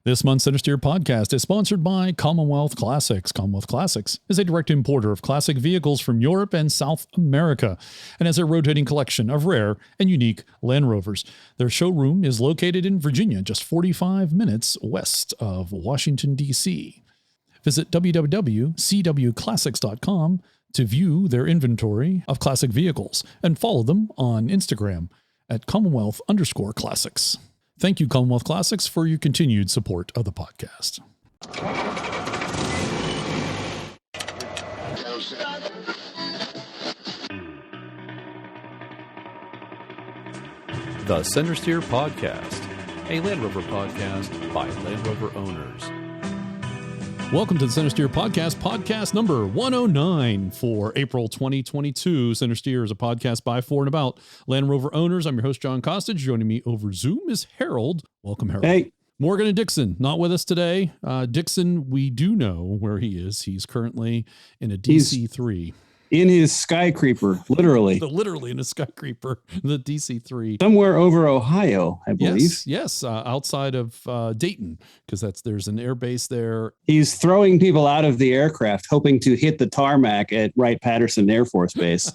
This month's Centresteer podcast is sponsored by Commonwealth Classics. Commonwealth Classics is a direct importer of classic vehicles from Europe and South America and has a rotating collection of rare and unique Land Rovers. Their showroom is located in Virginia, just 45 minutes west of Washington, D.C. Visit www.cwclassics.com to view their inventory of classic vehicles and follow them on Instagram at Commonwealth_Classics. Thank you, Commonwealth Classics, for your continued support of the podcast. The Centresteer Podcast, a Land Rover podcast by Land Rover owners. Welcome to the Centresteer Podcast, podcast number 109 for April 2022. Centresteer is a podcast by, for, and about Land Rover owners. I'm your host, John Costage. Joining me over Zoom is Harold. Welcome, Harold. Hey. Morgan and Dixon, not with us today. Dixon, we do know where he is. He's currently in a DC-3. In his Skycreeper, literally. Literally in a Skycreeper, the DC-3. Somewhere over Ohio, I believe. Yes, outside of Dayton, because there's an air base there. He's throwing people out of the aircraft, hoping to hit the tarmac at Wright-Patterson Air Force Base.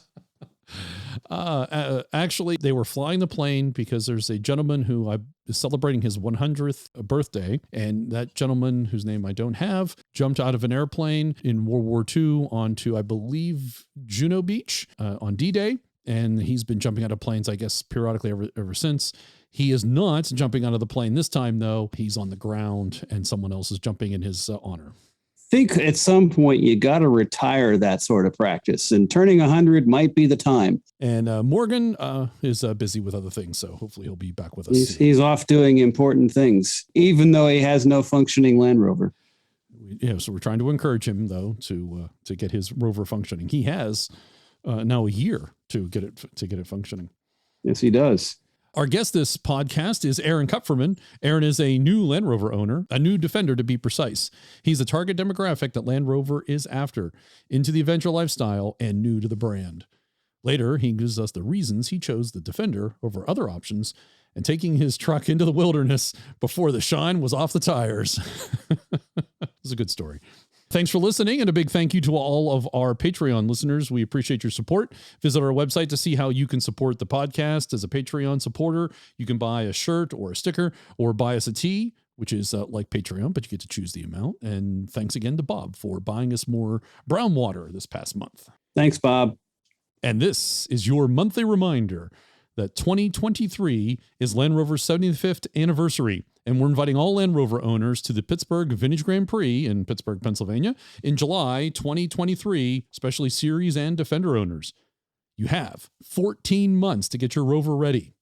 Actually, they were flying the plane because there's a gentleman who is celebrating his 100th birthday. And that gentleman, whose name I don't have, jumped out of an airplane in World War II onto, I believe, Juno Beach on D-Day. And he's been jumping out of planes, I guess, periodically ever since. He is not jumping out of the plane this time, though. He's on the ground and someone else is jumping in his honor. Think at some point you got to retire that sort of practice, and turning 100 might be the time. And Morgan is busy with other things, so hopefully he'll be back with us. He's off doing important things, even though he has no functioning Land Rover. Yeah, so we're trying to encourage him, though, to get his Rover functioning. He has now a year to get it functioning. Yes, he does. Our guest this podcast is Aaron Kupferman. Aaron is a new Land Rover owner, a new Defender to be precise. He's a target demographic that Land Rover is after, into the adventure lifestyle and new to the brand. Later, he gives us the reasons he chose the Defender over other options and taking his truck into the wilderness before the shine was off the tires. It's a good story. Thanks for listening, and a big thank you to all of our Patreon listeners. We appreciate your support. Visit our website to see how you can support the podcast as a Patreon supporter. You can buy a shirt or a sticker or buy us a tee, which is like Patreon, but you get to choose the amount. And thanks again to Bob for buying us more brown water this past month. Thanks, Bob. And this is your monthly reminder that 2023 is Land Rover's 75th anniversary. And we're inviting all Land Rover owners to the Pittsburgh Vintage Grand Prix in Pittsburgh, Pennsylvania in July 2023, especially Series and Defender owners. You have 14 months to get your Rover ready.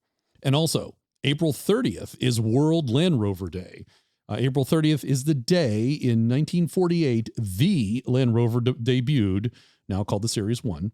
And also, April 30th is World Land Rover Day. April 30th is the day in 1948 the Land Rover debuted, now called the Series 1.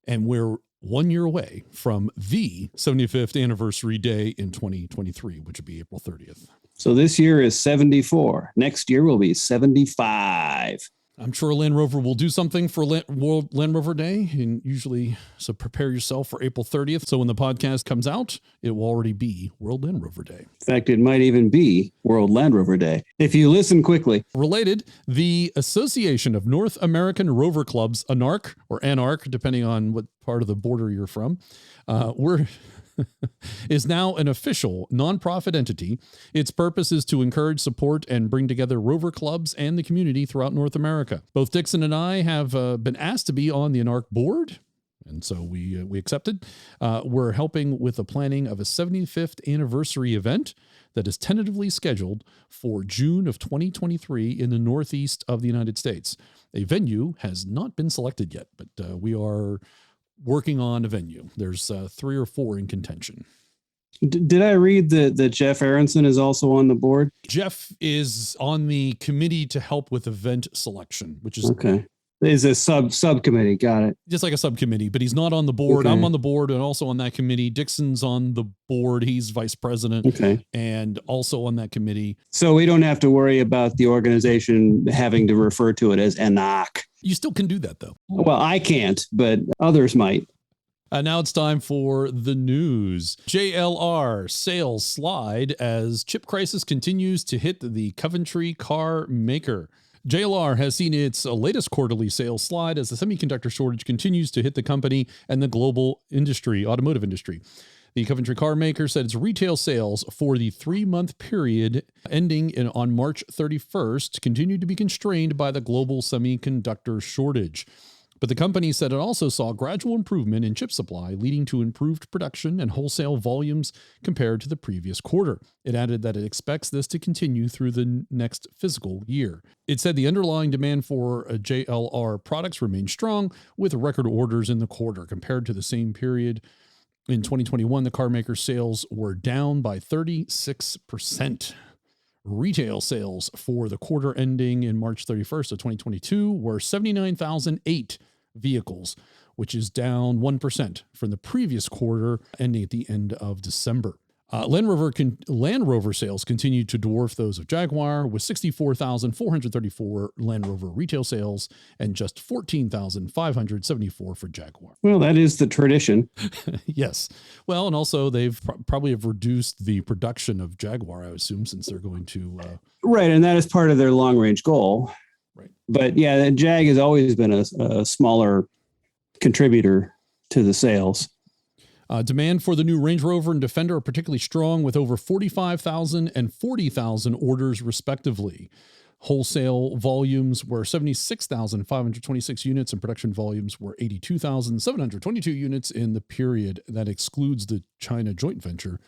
And we're 1 year away from the 75th anniversary day in 2023, which would be April 30th. So this year is 74. Next year will be 75. I'm sure Land Rover will do something for World Land Rover Day, and usually, so prepare yourself for April 30th. So when the podcast comes out, it will already be World Land Rover Day. In fact, it might even be World Land Rover Day, if you listen quickly. Related, the Association of North American Rover Clubs, ANARC, or ANARC, depending on what part of the border you're from, is now an official nonprofit entity. Its purpose is to encourage, support, and bring together Rover clubs and the community throughout North America. Both Dixon and I have been asked to be on the ANARC board, and so we accepted. We're helping with the planning of a 75th anniversary event that is tentatively scheduled for June of 2023 in the northeast of the United States. A venue has not been selected yet, but we are working on a venue. There's 3 or 4 in contention. Did I read that Jeff Aronson is also on the board? Jeff is on the committee to help with event selection, which is okay. Is a subcommittee. Got it. Just like a subcommittee, but he's not on the board. Okay. I'm on the board and also on that committee. Dixon's on the board. He's vice president. Okay. And also on that committee. So we don't have to worry about the organization having to refer to it as ANAC. You still can do that, though. Well, I can't, but others might. Now it's time for the news. JLR sales slide as chip crisis continues to hit the Coventry car maker. JLR has seen its latest quarterly sales slide as the semiconductor shortage continues to hit the company and the global automotive industry. The Coventry car maker said its retail sales for the 3-month period ending on March 31st continued to be constrained by the global semiconductor shortage. But the company said it also saw gradual improvement in chip supply, leading to improved production and wholesale volumes compared to the previous quarter. It added that it expects this to continue through the next fiscal year. It said the underlying demand for JLR products remained strong, with record orders in the quarter. Compared to the same period in 2021, the car maker's sales were down by 36%. Retail sales for the quarter ending in March 31st of 2022 were 79,008 vehicles, which is down 1% from the previous quarter ending at the end of December. Land Rover sales continued to dwarf those of Jaguar, with 64,434 Land Rover retail sales and just 14,574 for Jaguar. Well, that is the tradition. Yes. Well, and also they've probably have reduced the production of Jaguar, I assume, since they're going to... Right, and that is part of their long-range goal. Right. But yeah, the Jag has always been a smaller contributor to the sales. Demand for the new Range Rover and Defender are particularly strong, with over 45,000 and 40,000 orders respectively. Wholesale volumes were 76,526 units and production volumes were 82,722 units in the period. That excludes the China joint venture,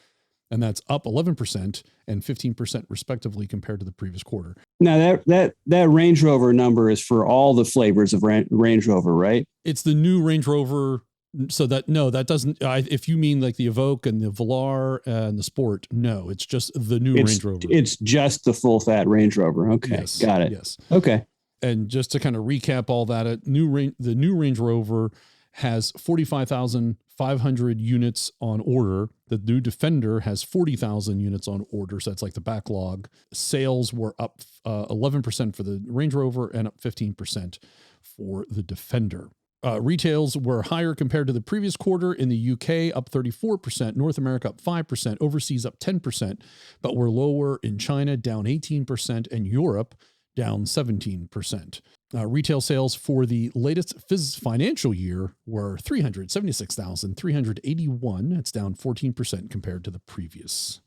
and that's up 11% and 15% respectively compared to the previous quarter. Now that Range Rover number is for all the flavors of Range Rover, right? It's the new Range Rover. So that doesn't, if you mean like the Evoque and the Velar and the Sport, no, it's just the new Range Rover. It's just the full fat Range Rover. Okay. Yes, got it. Yes. Okay. And just to kind of recap all that, the new Range Rover has 45,500 units on order. The new Defender has 40,000 units on order. So that's like the backlog. Sales were up 11% for the Range Rover and up 15% for the Defender. Retails were higher compared to the previous quarter in the UK, up 34%, North America up 5%, overseas up 10%, but were lower in China, down 18%, and Europe down 17%. Retail sales for the latest financial year were 376,381. That's down 14% compared to the previous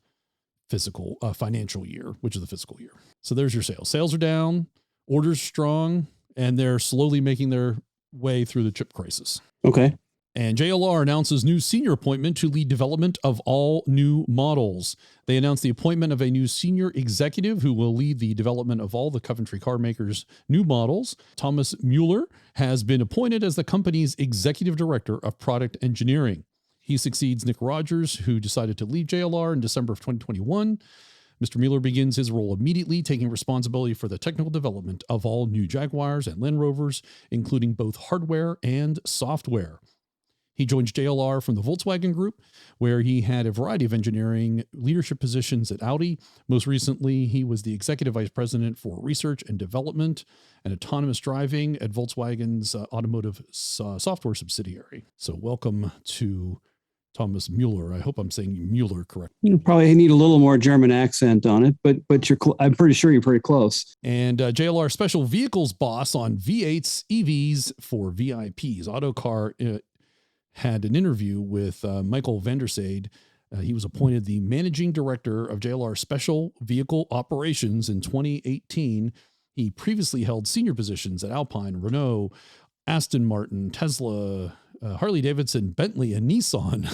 financial year, which is the fiscal year. So there's your sales. Sales are down, orders strong, and they're slowly making their way through the chip crisis. Okay. And JLR announces new senior appointment to lead development of all new models. They announced the appointment of a new senior executive who will lead the development of all the Coventry car makers' new models. Thomas Mueller has been appointed as the company's executive director of product engineering. He succeeds Nick Rogers, who decided to leave JLR in December of 2021. Mr. Mueller begins his role immediately, taking responsibility for the technical development of all new Jaguars and Land Rovers, including both hardware and software. He joins JLR from the Volkswagen Group, where he had a variety of engineering leadership positions at Audi. Most recently, he was the executive vice president for research and development and autonomous driving at Volkswagen's automotive software subsidiary. So welcome to Thomas Mueller. I hope I'm saying Mueller correctly. You probably need a little more German accent on it, but I'm pretty sure you're pretty close. And JLR Special Vehicles boss on V8s, EVs for VIPs. Autocar had an interview with Michael Vandersade. He was appointed the managing director of JLR Special Vehicle Operations in 2018. He previously held senior positions at Alpine, Renault, Aston Martin, Tesla, Harley Davidson, Bentley, and Nissan.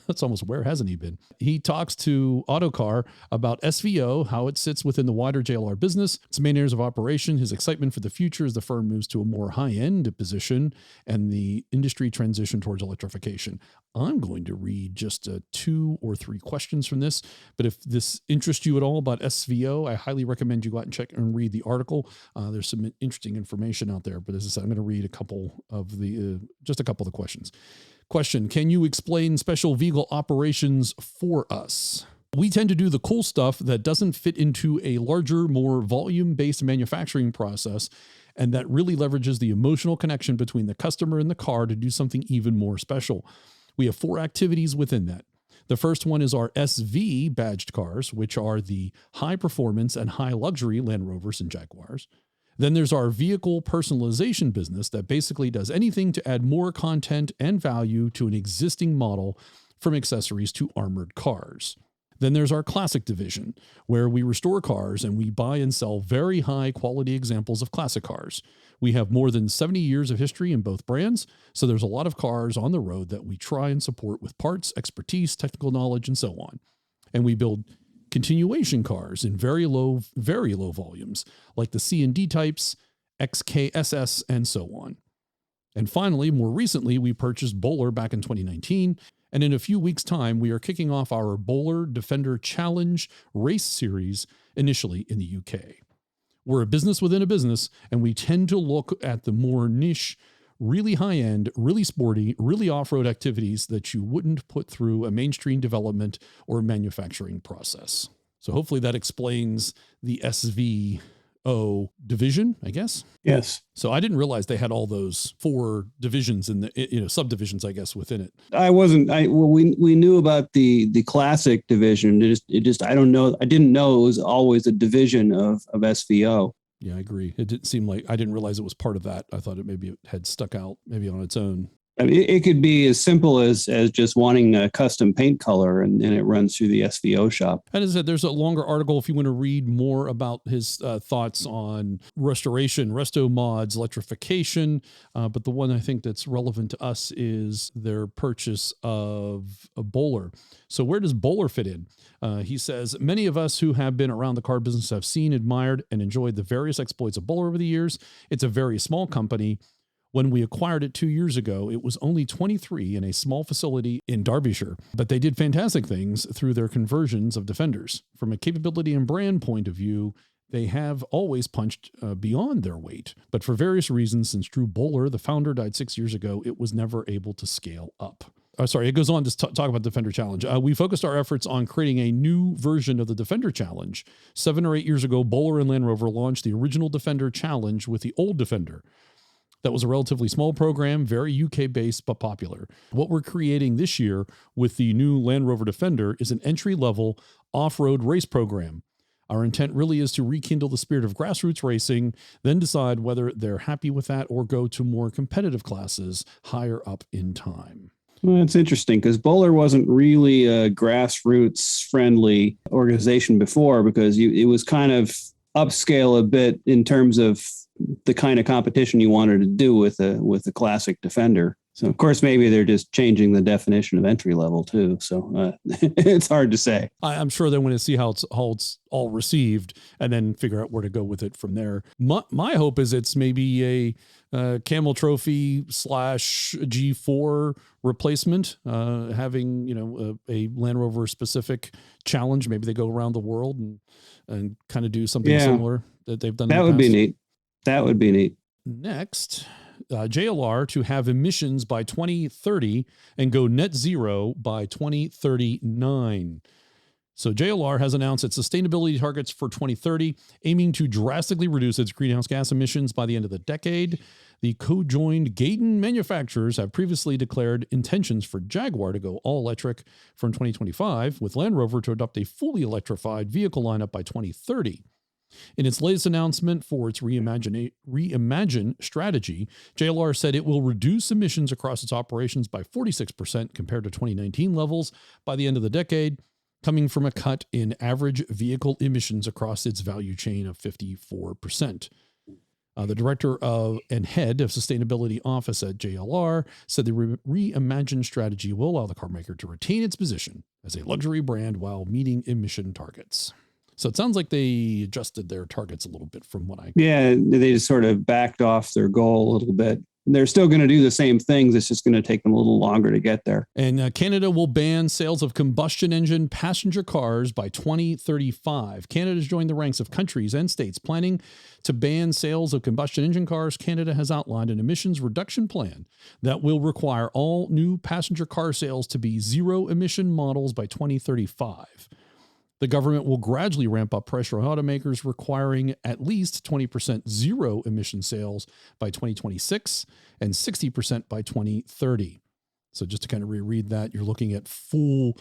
That's almost where hasn't he been? He talks to Autocar about SVO, how it sits within the wider JLR business, its main areas of operation, his excitement for the future as the firm moves to a more high-end position, and the industry transition towards electrification. I'm going to read just 2 or 3 questions from this, but if this interests you at all about SVO, I highly recommend you go out and check and read the article. There's some interesting information out there, but as I said, I'm going to read a couple of the questions. Question: can you explain special vehicle operations for us? We tend to do the cool stuff that doesn't fit into a larger, more volume-based manufacturing process, and that really leverages the emotional connection between the customer and the car to do something even more special. We have 4 activities within that. The first one is our SV badged cars, which are the high performance and high luxury Land Rovers and Jaguars. Then there's our vehicle personalization business that basically does anything to add more content and value to an existing model, from accessories to armored cars. Then there's our classic division, where we restore cars and we buy and sell very high quality examples of classic cars. We have more than 70 years of history in both brands, so there's a lot of cars on the road that we try and support with parts, expertise, technical knowledge, and so on. And we build continuation cars in very low volumes, like the C and D types, XKSS, and so on. And finally, more recently, we purchased Bowler back in 2019, and in a few weeks' time, we are kicking off our Bowler Defender Challenge race series, initially in the UK. We're a business within a business, and we tend to look at the more niche, really high-end, really sporty, really off-road activities that you wouldn't put through a mainstream development or manufacturing process. So hopefully that explains the SVO division, I guess. Yes. So I didn't realize they had all those 4 divisions in the, subdivisions, I guess, within it. We knew about the classic division. I don't know. I didn't know it was always a division of SVO. Yeah, I agree. It didn't seem like, I didn't realize it was part of that. I thought it had stuck out maybe on its own. I mean, it could be as simple as just wanting a custom paint color, and it runs through the SVO shop. And as I said, there's a longer article if you want to read more about his thoughts on restoration, resto mods, electrification. But the one I think that's relevant to us is their purchase of a Bowler. So where does Bowler fit in? He says, many of us who have been around the car business have seen, admired, and enjoyed the various exploits of Bowler over the years. It's a very small company. When we acquired it 2 years ago, it was only 23 in a small facility in Derbyshire, but they did fantastic things through their conversions of Defenders. From a capability and brand point of view, they have always punched beyond their weight, but for various reasons, since Drew Bowler, the founder, died 6 years ago, it was never able to scale up. It goes on to talk about Defender Challenge. We focused our efforts on creating a new version of the Defender Challenge. 7 or 8 years ago, Bowler and Land Rover launched the original Defender Challenge with the old Defender. That was a relatively small program, very UK-based, but popular. What we're creating this year with the new Land Rover Defender is an entry-level off-road race program. Our intent really is to rekindle the spirit of grassroots racing, then decide whether they're happy with that or go to more competitive classes higher up in time. Well, it's interesting because Bowler wasn't really a grassroots-friendly organization before, because it was kind of upscale a bit in terms of the kind of competition you wanted to do with the classic Defender. So of course, maybe they're just changing the definition of entry level too. So it's hard to say. I'm sure they want to see how it's all received and then figure out where to go with it from there. My hope is it's maybe a Camel Trophy / G4 replacement, having, a Land Rover specific challenge. Maybe they go around the world and kind of do something similar that they've done. That would be neat. That would be neat. Next, JLR to have emissions by 2030 and go net zero by 2039. So JLR has announced its sustainability targets for 2030, aiming to drastically reduce its greenhouse gas emissions by the end of the decade. The co-joined Gaydon manufacturers have previously declared intentions for Jaguar to go all electric from 2025, with Land Rover to adopt a fully electrified vehicle lineup by 2030. In its latest announcement for its Reimagine strategy, JLR said it will reduce emissions across its operations by 46% compared to 2019 levels by the end of the decade, coming from a cut in average vehicle emissions across its value chain of 54%. The director and head of sustainability office at JLR said the Reimagine strategy will allow the car maker to retain its position as a luxury brand while meeting emission targets. So it sounds like they adjusted their targets a little bit from what I... Yeah, they just sort of backed off their goal a little bit. They're still going to do the same things. It's just going to take them a little longer to get there. And Canada will ban sales of combustion engine passenger cars by 2035. Canada's joined the ranks of countries and states planning to ban sales of combustion engine cars. Canada has outlined an emissions reduction plan that will require all new passenger car sales to be zero emission models by 2035. The government will gradually ramp up pressure on automakers, requiring at least 20% zero emission sales by 2026 and 60% by 2030. So just to kind of reread that, you're looking at full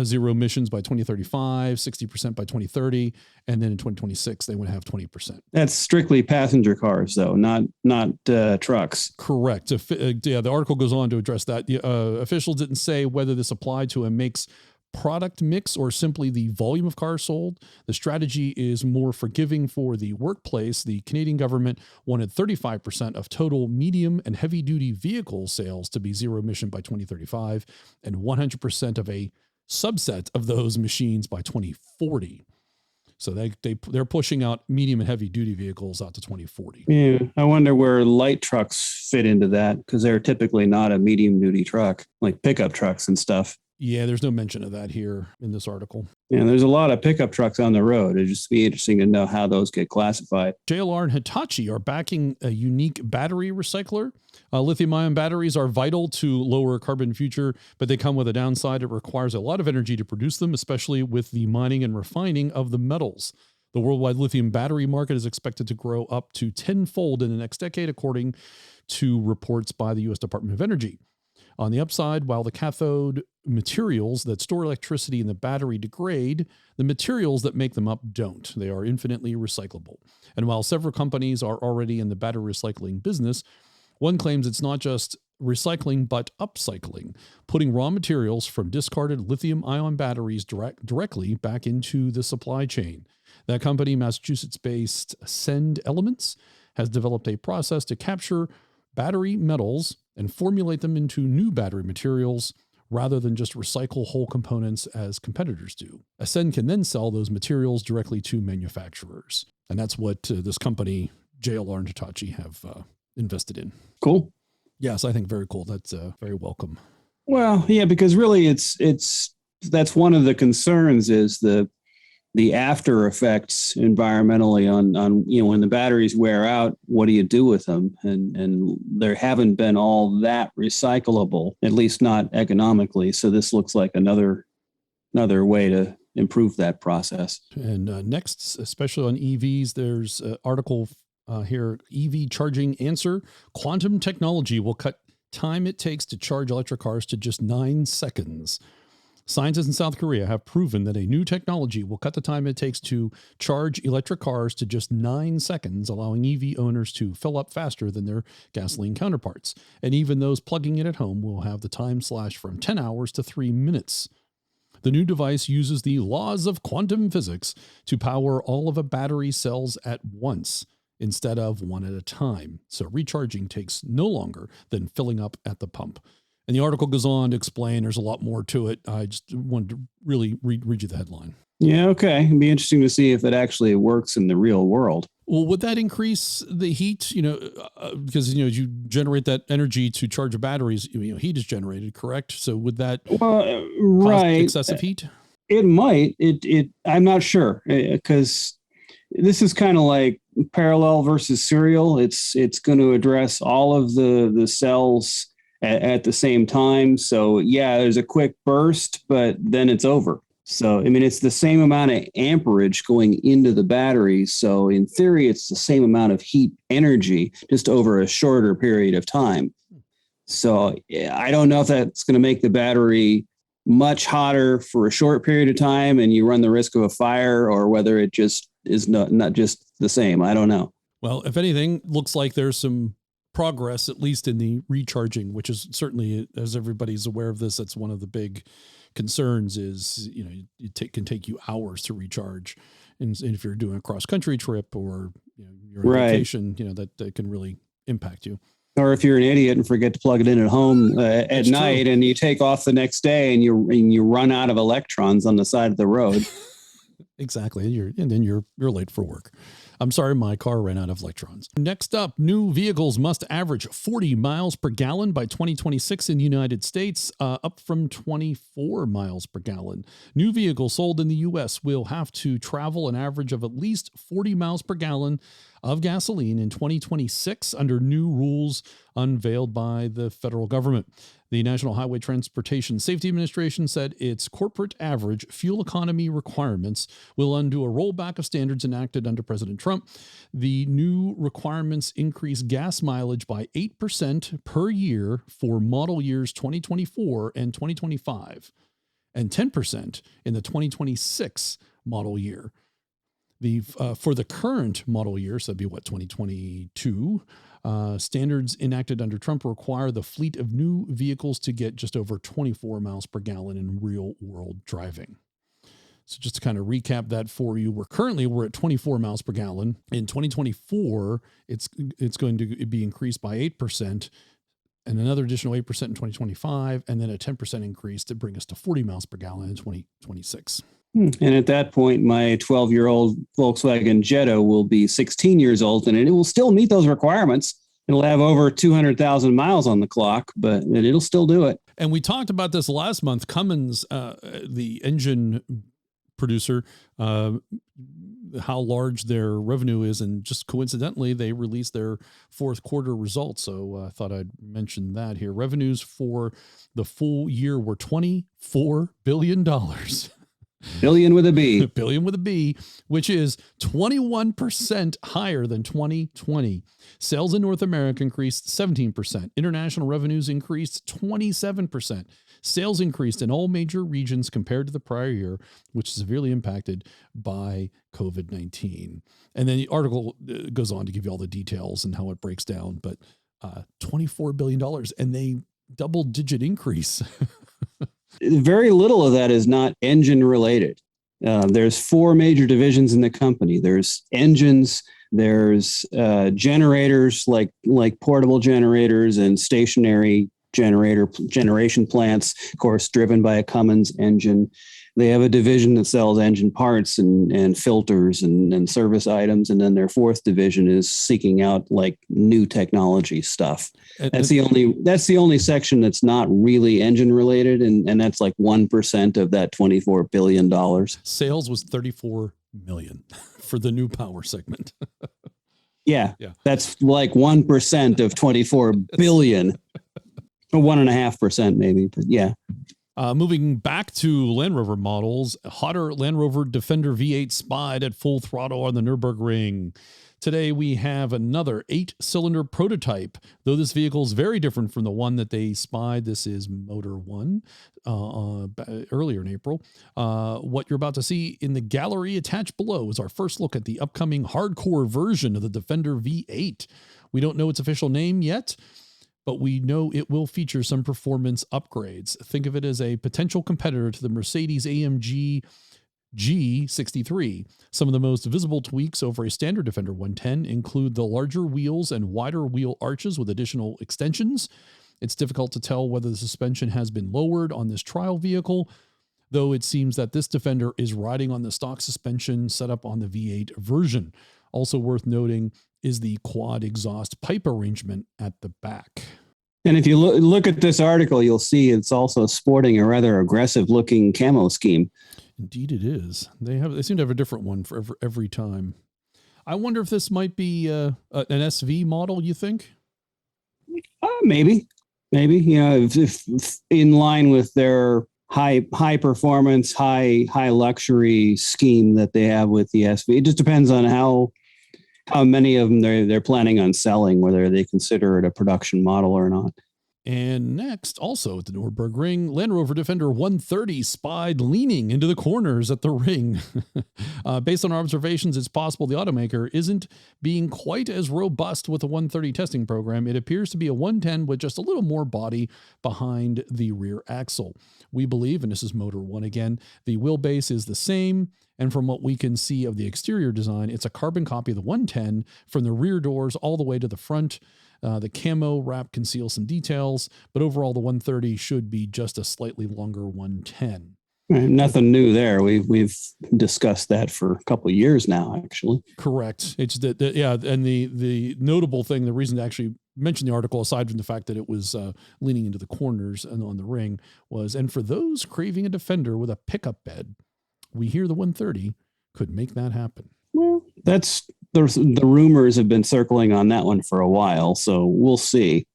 zero emissions by 2035, 60% by 2030, and then in 2026 they want to have 20%. That's strictly passenger cars, though, not trucks. Correct. The article goes on to address that. Officials didn't say whether this applied to a makes product mix or simply the volume of cars sold. The strategy is more forgiving for the workplace. The Canadian government wanted 35% of total medium and heavy duty vehicle sales to be zero emission by 2035 and 100% of a subset of those machines by 2040. So they're pushing out medium and heavy duty vehicles out to 2040. Yeah, I wonder where light trucks fit into that, because they're typically not a medium duty truck, like pickup trucks and stuff. Yeah, there's no mention of that here in this article. Yeah, there's a lot of pickup trucks on the road. It'd just be interesting to know how those get classified. JLR and Hitachi are backing a unique battery recycler. Lithium-ion batteries are vital to lower carbon future, but they come with a downside. It requires a lot of energy to produce them, especially with the mining and refining of the metals. The worldwide lithium battery market is expected to grow up to tenfold in the next decade, according to reports by the U.S. Department of Energy. On the upside, while the cathode materials that store electricity in the battery degrade, the materials that make them up don't. They are infinitely recyclable. And while several companies are already in the battery recycling business, one claims it's not just recycling, but upcycling, putting raw materials from discarded lithium-ion batteries directly back into the supply chain. That company, Massachusetts-based Send Elements, has developed a process to capture battery metals and formulate them into new battery materials rather than just recycle whole components as competitors do. Ascend can then sell those materials directly to manufacturers. And that's what this company, JLR and Hitachi, have invested in. Cool. Yes, I think very cool. That's very welcome. Well, yeah, because really that's one of the concerns is the after effects environmentally on when the batteries wear out, what do you do with them? And there haven't been all that recyclable, at least not economically. So this looks like another way to improve that process. And next, especially on EVs, there's an article here, EV charging answer. Quantum technology will cut time it takes to charge electric cars to just 9 seconds. Scientists in South Korea have proven that a new technology will cut the time it takes to charge electric cars to just 9 seconds, allowing EV owners to fill up faster than their gasoline counterparts. And even those plugging in at home will have the time slashed from 10 hours to 3 minutes. The new device uses the laws of quantum physics to power all of a battery's cells at once, instead of one at a time. So recharging takes no longer than filling up at the pump. And the article goes on to explain there's a lot more to it. I just wanted to really read you the headline. Yeah, okay. It'd be interesting to see if it actually works in the real world. Well, would that increase the heat? Because as you generate that energy to charge the batteries, heat is generated, correct? So would that cause excessive heat? It might. I'm not sure, because this is kind of like parallel versus serial. It's going to address all of the cells at the same time. So yeah, there's a quick burst, but then it's over. So, I mean, it's the same amount of amperage going into the battery. So in theory, it's the same amount of heat energy, just over a shorter period of time. So I don't know if that's going to make the battery much hotter for a short period of time and you run the risk of a fire, or whether it just is not just the same. I don't know. Well, if anything, looks like there's some progress, at least in the recharging, which is certainly, as everybody's aware of this, that's one of the big concerns is, it can take you hours to recharge. And if you're doing a cross country trip or you're on vacation, that can really impact you. Or if you're an idiot and forget to plug it in at home at night, and you take off the next day and you run out of electrons on the side of the road. Exactly. And then you're late for work. I'm sorry, my car ran out of electrons. Next up, new vehicles must average 40 miles per gallon by 2026 in the United States, up from 24 miles per gallon. New vehicles sold in the U.S. will have to travel an average of at least 40 miles per gallon of gasoline in 2026 under new rules unveiled by the federal government. The National Highway Transportation Safety Administration said its corporate average fuel economy requirements will undo a rollback of standards enacted under President Trump. The new requirements increase gas mileage by 8% per year for model years 2024 and 2025, and 10% in the 2026 model year. For the current model year, so that'd be 2022, standards enacted under Trump require the fleet of new vehicles to get just over 24 miles per gallon in real world driving. So just to kind of recap that for you, we're at 24 miles per gallon. In 2024, it's going to be increased by 8%. And another additional 8% in 2025, and then a 10% increase to bring us to 40 miles per gallon in 2026. And at that point, my 12-year-old Volkswagen Jetta will be 16 years old, and it will still meet those requirements. It'll have over 200,000 miles on the clock, but it'll still do it. And we talked about this last month. Cummins, the engine producer, how large their revenue is, and just coincidentally, they released their fourth quarter results. So I thought I'd mention that here. Revenues for the full year were $24 billion. Billion with a B. Billion with a B, which is 21% higher than 2020. Sales in North America increased 17%. International revenues increased 27%. Sales increased in all major regions compared to the prior year, which is severely impacted by COVID-19. And then the article goes on to give you all the details and how it breaks down, but $24 billion and they double-digit increase. Very little of that is not engine related. There's four major divisions in the company. There's engines, there's generators like portable generators and stationary generation plants, of course, driven by a Cummins engine. They have a division that sells engine parts and filters and service items. And then their fourth division is seeking out like new technology stuff. That's the only section that's not really engine related. And that's like 1% of that $24 billion. Sales was 34 million for the new power segment. Yeah. That's like 1% of 24 billion. Or 1.5% maybe, but yeah. Moving back to Land Rover models, hotter Land Rover Defender V8 Spied at full throttle on the Nurburgring. Today we have another 8-cylinder prototype, though this vehicle is very different from the one that they spied. This is Motor 1 earlier in April. What you're about to see in the gallery attached below is our first look at the upcoming hardcore version of the Defender V8. We don't know its official name yet, but we know it will feature some performance upgrades. Think of it as a potential competitor to the Mercedes-AMG G63. Some of the most visible tweaks over a standard Defender 110 include the larger wheels and wider wheel arches with additional extensions. It's difficult to tell whether the suspension has been lowered on this trial vehicle, though it seems that this Defender is riding on the stock suspension set up on the V8 version. Also worth noting is the quad exhaust pipe arrangement at the back. And if you look at this article, you'll see it's also sporting a rather aggressive looking camo scheme. Indeed it is. They seem to have a different one for every time. I wonder if this might be an SV model, you think? Maybe. You know, if in line with their high performance, high luxury scheme that they have with the SV. It just depends on how many of them they're planning on selling, whether they consider it a production model or not. And next, also at the Nurburgring, Land Rover Defender 130 spied leaning into the corners at the ring. Based on our observations, it's possible the automaker isn't being quite as robust with the 130 testing program. It appears to be a 110 with just a little more body behind the rear axle. We believe, and this is Motor 1 again, the wheelbase is the same. And from what we can see of the exterior design, it's a carbon copy of the 110 from the rear doors all the way to the front. The camo wrap conceals some details, but overall the 130 should be just a slightly longer 110. Nothing new there. We've discussed that for a couple of years now, actually. Correct. It's yeah, and the notable thing, the reason to actually mention the article, aside from the fact that it was leaning into the corners and on the ring, was, and for those craving a Defender with a pickup bed, we hear the 130 could make that happen. Well, that's the rumors have been circling on that one for a while, so we'll see.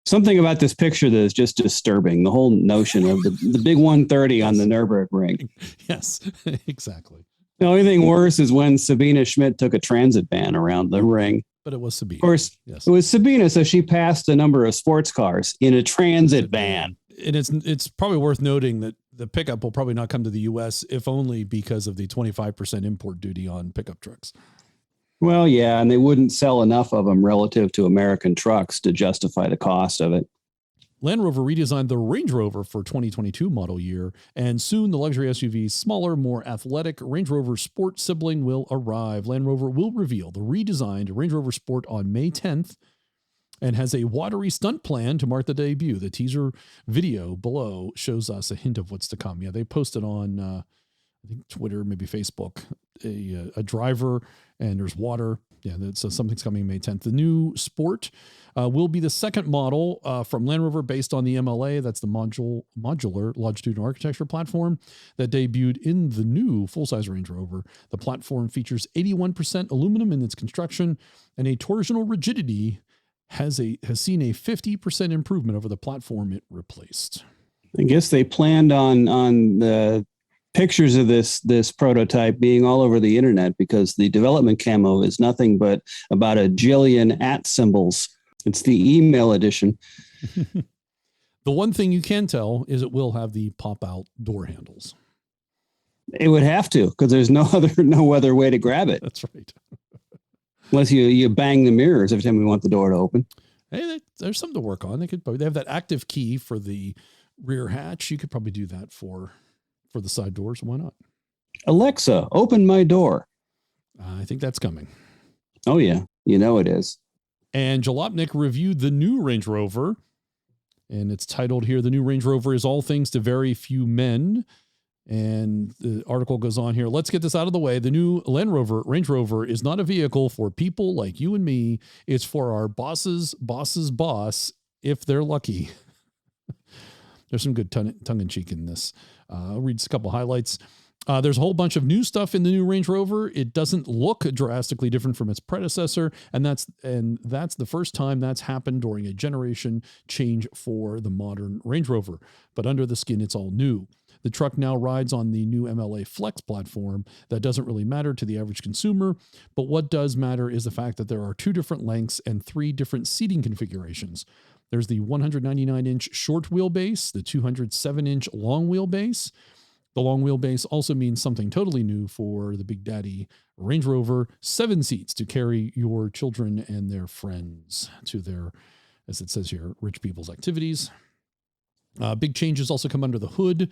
Something about this picture that is just disturbing. The whole notion of the big 130 on the Nurburgring. Yes, exactly. The only thing worse is when Sabina Schmidt took a transit van around the ring. But it was Sabina. Of course, yes. It was Sabina, so she passed a number of sports cars in a transit van. And it's probably worth noting that the pickup will probably not come to the U.S., if only because of the 25% import duty on pickup trucks. Well, yeah, and they wouldn't sell enough of them relative to American trucks to justify the cost of it. Land Rover redesigned the Range Rover for 2022 model year, and soon the luxury SUV's smaller, more athletic Range Rover Sport sibling will arrive. Land Rover will reveal the redesigned Range Rover Sport on May 10th and has a watery stunt plan to mark the debut. The teaser video below shows us a hint of what's to come. Yeah, they posted on I think Twitter, maybe Facebook, a driver, and there's water. Yeah, so something's coming May 10th. The new Sport will be the second model from Land Rover based on the MLA. That's the modular longitudinal architecture platform that debuted in the new full-size Range Rover. The platform features 81% aluminum in its construction, and a torsional rigidity has seen a 50% improvement over the platform it replaced. I guess they planned on the pictures of this prototype being all over the internet because the development camo is nothing but about a jillion @ symbols. It's the email edition. The one thing you can tell is it will have the pop-out door handles. It would have to, because there's no other way to grab it. That's right. Unless you bang the mirrors every time we want the door to open. Hey, there's something to work on. They have that active key for the rear hatch. You could probably do that for the side doors. Why not? Alexa, open my door. I think that's coming. Oh, yeah. You know it is. And Jalopnik reviewed the new Range Rover, and it's titled here, "The new Range Rover is all things to very few men." And the article goes on here. Let's get this out of the way. The new Land Rover Range Rover is not a vehicle for people like you and me. It's for our boss's boss, if they're lucky. There's some good tongue-in-cheek in this. I'll read a couple highlights. There's a whole bunch of new stuff in the new Range Rover. It doesn't look drastically different from its predecessor, and that's the first time that's happened during a generation change for the modern Range Rover. But under the skin, it's all new. The truck now rides on the new MLA Flex platform. That doesn't really matter to the average consumer, but what does matter is the fact that there are 2 different lengths and 3 different seating configurations. There's the 199-inch short wheelbase, the 207-inch long wheelbase. The long wheelbase also means something totally new for the Big Daddy Range Rover: 7 seats to carry your children and their friends to their, as it says here, rich people's activities. Big changes also come under the hood.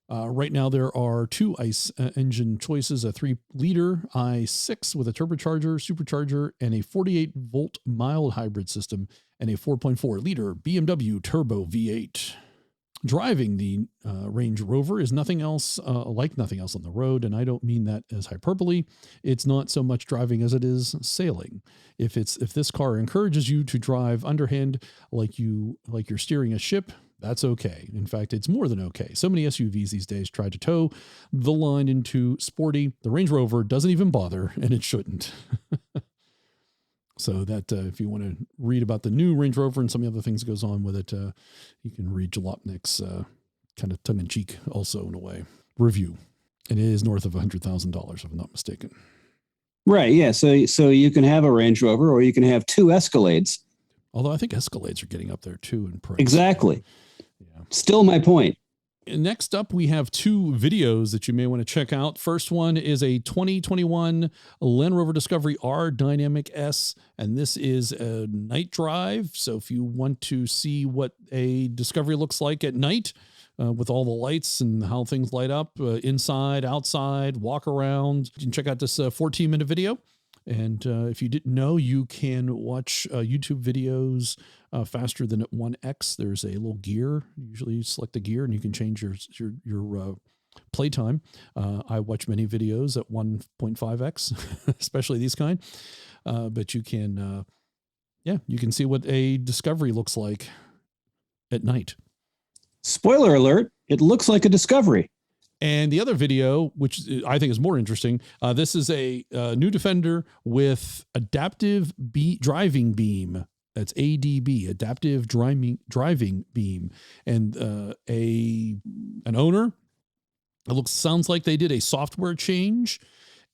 Right now, there are 2 ICE engine choices, a 3-liter i6 with a turbocharger, supercharger, and a 48-volt mild hybrid system, and a 4.4-liter BMW Turbo V8. Driving the Range Rover is nothing else like nothing else on the road, and I don't mean that as hyperbole. It's not so much driving as it is sailing. If this car encourages you to drive underhand like you're steering a ship, that's okay. In fact, it's more than okay. So many SUVs these days try to toe the line into sporty. The Range Rover doesn't even bother, and it shouldn't. So that if you want to read about the new Range Rover and some of the other things that goes on with it, you can read Jalopnik's kind of tongue-in-cheek, also in a way, review. And it is north of $100,000, if I'm not mistaken. Right, yeah. So you can have a Range Rover, or you can have 2 Escalades. Although I think Escalades are getting up there too in price. Exactly. Yeah. Still my point. Next up, we have 2 videos that you may want to check out. First one is a 2021 Land Rover Discovery R Dynamic S, and this is a night drive. So if you want to see what a Discovery looks like at night, with all the lights and how things light up, inside, outside, walk around, you can check out this 14-minute video. And if you didn't know, you can watch YouTube videos faster than at 1x. There's a little gear. Usually you select the gear and you can change your playtime. I watch many videos at 1.5x, especially these kind. But you can, you can see what a Discovery looks like at night. Spoiler alert, it looks like a Discovery. And the other video, which I think is more interesting, this is a new Defender with adaptive driving beam. That's ADB, adaptive driving beam. And an owner, sounds like they did a software change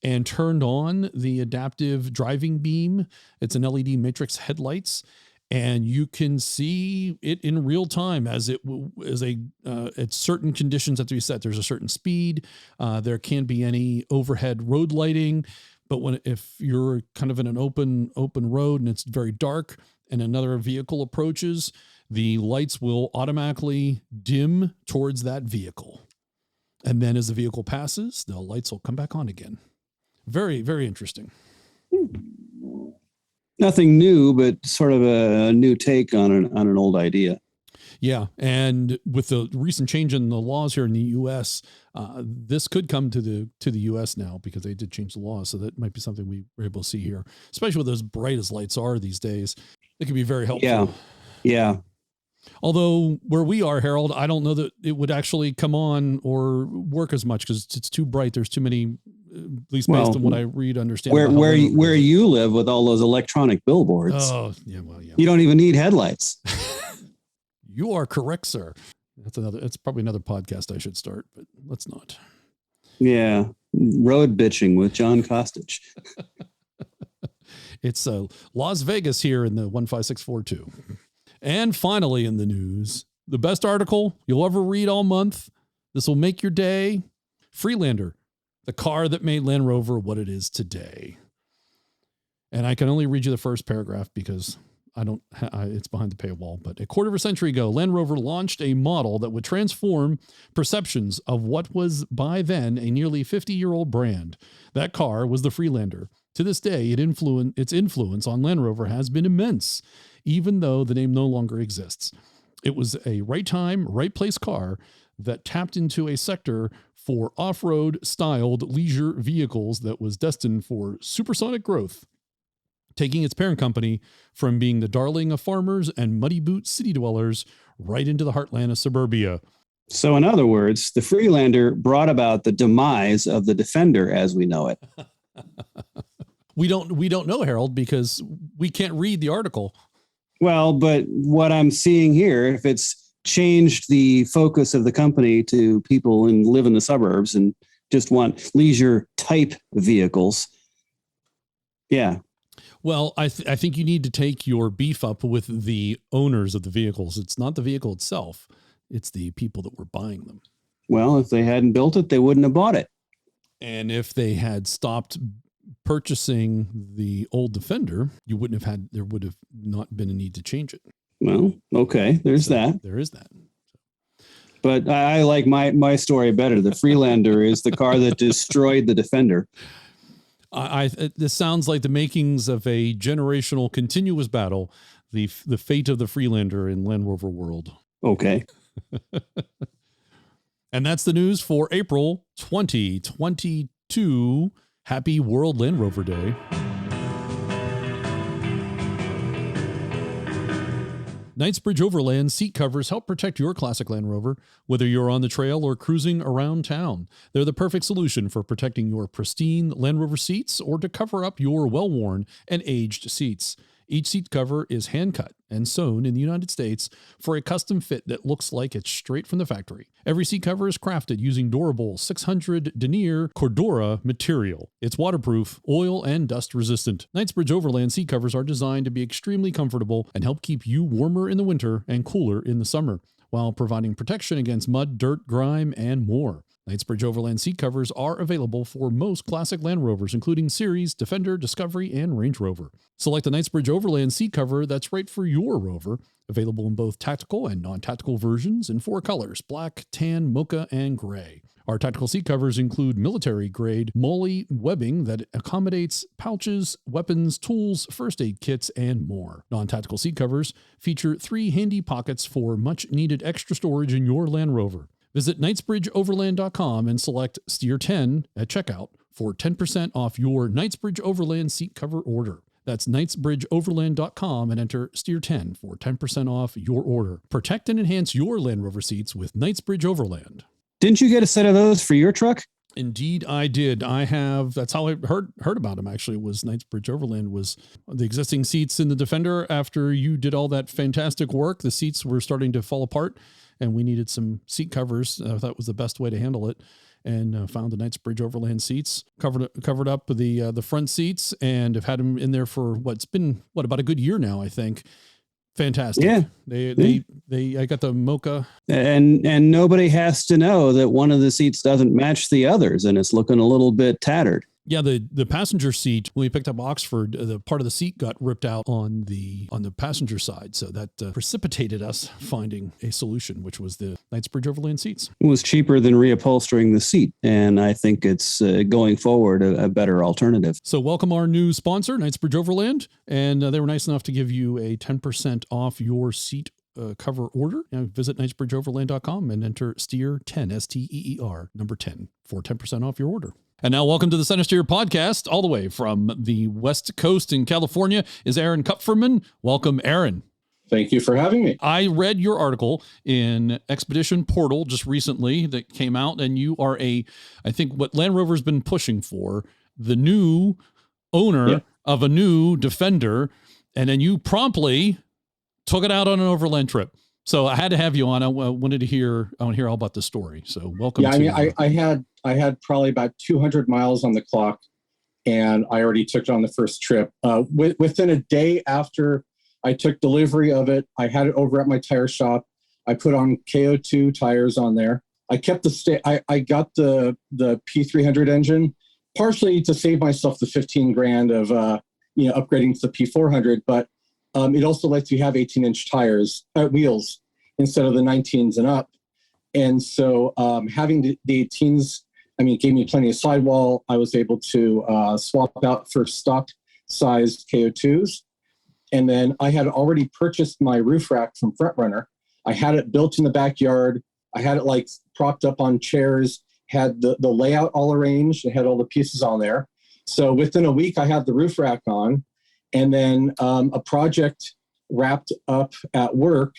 and turned on the adaptive driving beam. It's an LED matrix headlights. And you can see it in real time at certain conditions have to be set. There's a certain speed. There can't be any overhead road lighting. But if you're kind of in an open road and it's very dark and another vehicle approaches, the lights will automatically dim towards that vehicle. And then as the vehicle passes, the lights will come back on again. Very, very interesting. Nothing new, but sort of a new take on an old idea. Yeah, and with the recent change in the laws here in the U.S., this could come to the U.S. now because they did change the laws. So that might be something we were able to see here, especially with as bright as lights are these days. It can be very helpful. Yeah. Although where we are, Harold, I don't know that it would actually come on or work as much because it's too bright. There's too many, at least based on what I read, understand. Where you live with all those electronic billboards. Oh, yeah, well, yeah. You don't even need headlights. You are correct, sir. It's probably another podcast I should start, but let's not. Yeah. Road bitching with John Kostic. It's Las Vegas here in the 15642. And finally in the news, the best article you'll ever read all month. This will make your day. Freelander, the car that made Land Rover what it is today. And I can only read you the first paragraph because it's behind the paywall. But a quarter of a century ago, Land Rover launched a model that would transform perceptions of what was by then a nearly 50-year-old brand. That car was the Freelander. To this day, its influence on Land Rover has been immense, even though the name no longer exists. It was a right time, right place car that tapped into a sector for off-road styled leisure vehicles that was destined for supersonic growth, taking its parent company from being the darling of farmers and muddy boot city dwellers right into the heartland of suburbia. So in other words, the Freelander brought about the demise of the Defender as we know it. We don't know, Harold, because we can't read the article. Well, but what I'm seeing here, if it's changed the focus of the company to people who live in the suburbs and just want leisure type vehicles. Yeah. Well, I think you need to take your beef up with the owners of the vehicles. It's not the vehicle itself. It's the people that were buying them. Well, if they hadn't built it, they wouldn't have bought it. And if they had stopped purchasing the old Defender, there would have not been a need to change it. Well, okay. There's that. There is that. But I like my story better. The Freelander is the car that destroyed the Defender. This sounds like the makings of a generational continuous battle, the fate of the Freelander in Land Rover world. Okay. And that's the news for April 2022. Happy World Land Rover Day. Knightsbridge Overland seat covers help protect your classic Land Rover, whether you're on the trail or cruising around town. They're the perfect solution for protecting your pristine Land Rover seats or to cover up your well-worn and aged seats. Each seat cover is hand-cut and sewn in the United States for a custom fit that looks like it's straight from the factory. Every seat cover is crafted using durable 600 denier Cordura material. It's waterproof, oil, and dust resistant. Knightsbridge Overland seat covers are designed to be extremely comfortable and help keep you warmer in the winter and cooler in the summer, while providing protection against mud, dirt, grime, and more. Knightsbridge Overland seat covers are available for most classic Land Rovers, including Series, Defender, Discovery, and Range Rover. Select the Knightsbridge Overland seat cover that's right for your Rover. Available in both tactical and non-tactical versions in 4 colors: black, tan, mocha, and gray. Our tactical seat covers include military-grade MOLLE webbing that accommodates pouches, weapons, tools, first aid kits, and more. Non-tactical seat covers feature 3 handy pockets for much-needed extra storage in your Land Rover. Visit knightsbridgeoverland.com and select Steer 10 at checkout for 10% off your Knightsbridge Overland seat cover order. That's knightsbridgeoverland.com and enter Steer 10 for 10% off your order. Protect and enhance your Land Rover seats with Knightsbridge Overland. Didn't you get a set of those for your truck? Indeed, I did. I have. That's how I heard about them. Actually, was Knightsbridge Overland was the existing seats in the Defender. After you did all that fantastic work, the seats were starting to fall apart, and we needed some seat covers. I thought was the best way to handle it, and found the Knightsbridge Overland seats, covered up the front seats, and have had them in there for what's been about a good year now, I think. Fantastic. Yeah. I got the mocha. And nobody has to know that one of the seats doesn't match the others and it's looking a little bit tattered. Yeah, the passenger seat, when we picked up Oxford, the part of the seat got ripped out on the passenger side. So that precipitated us finding a solution, which was the Knightsbridge Overland seats. It was cheaper than reupholstering the seat. And I think it's going forward a better alternative. So welcome our new sponsor, Knightsbridge Overland. And they were nice enough to give you a 10% off your seat cover order. Visit knightsbridgeoverland.com and enter Steer 10, STEER, number 10 for 10% off your order. And now welcome to the Centresteer podcast, all the way from the West Coast in California is Aaron Kupferman. Welcome, Aaron. Thank you for having me. I read your article in Expedition Portal just recently that came out, and you are I think what Land Rover's been pushing for, the new owner of a new Defender, and then you promptly took it out on an overland trip. So I had to have you on. I want to hear all about the story. So welcome. Yeah, I had probably about 200 miles on the clock, and I already took it on the first trip. Within a day after I took delivery of it, I had it over at my tire shop. I put on KO2 tires on there. I kept I got the P300 engine, partially to save myself the 15 grand of upgrading to the P400, but it also lets you have 18-inch tires, wheels, instead of the 19s and up. And so having the 18s, it gave me plenty of sidewall. I was able to swap out for stock sized KO2s. And then I had already purchased my roof rack from FrontRunner. I had it built in the backyard. I had it propped up on chairs, had the layout all arranged. It had all the pieces on there. So within a week, I had the roof rack on. And then a project wrapped up at work,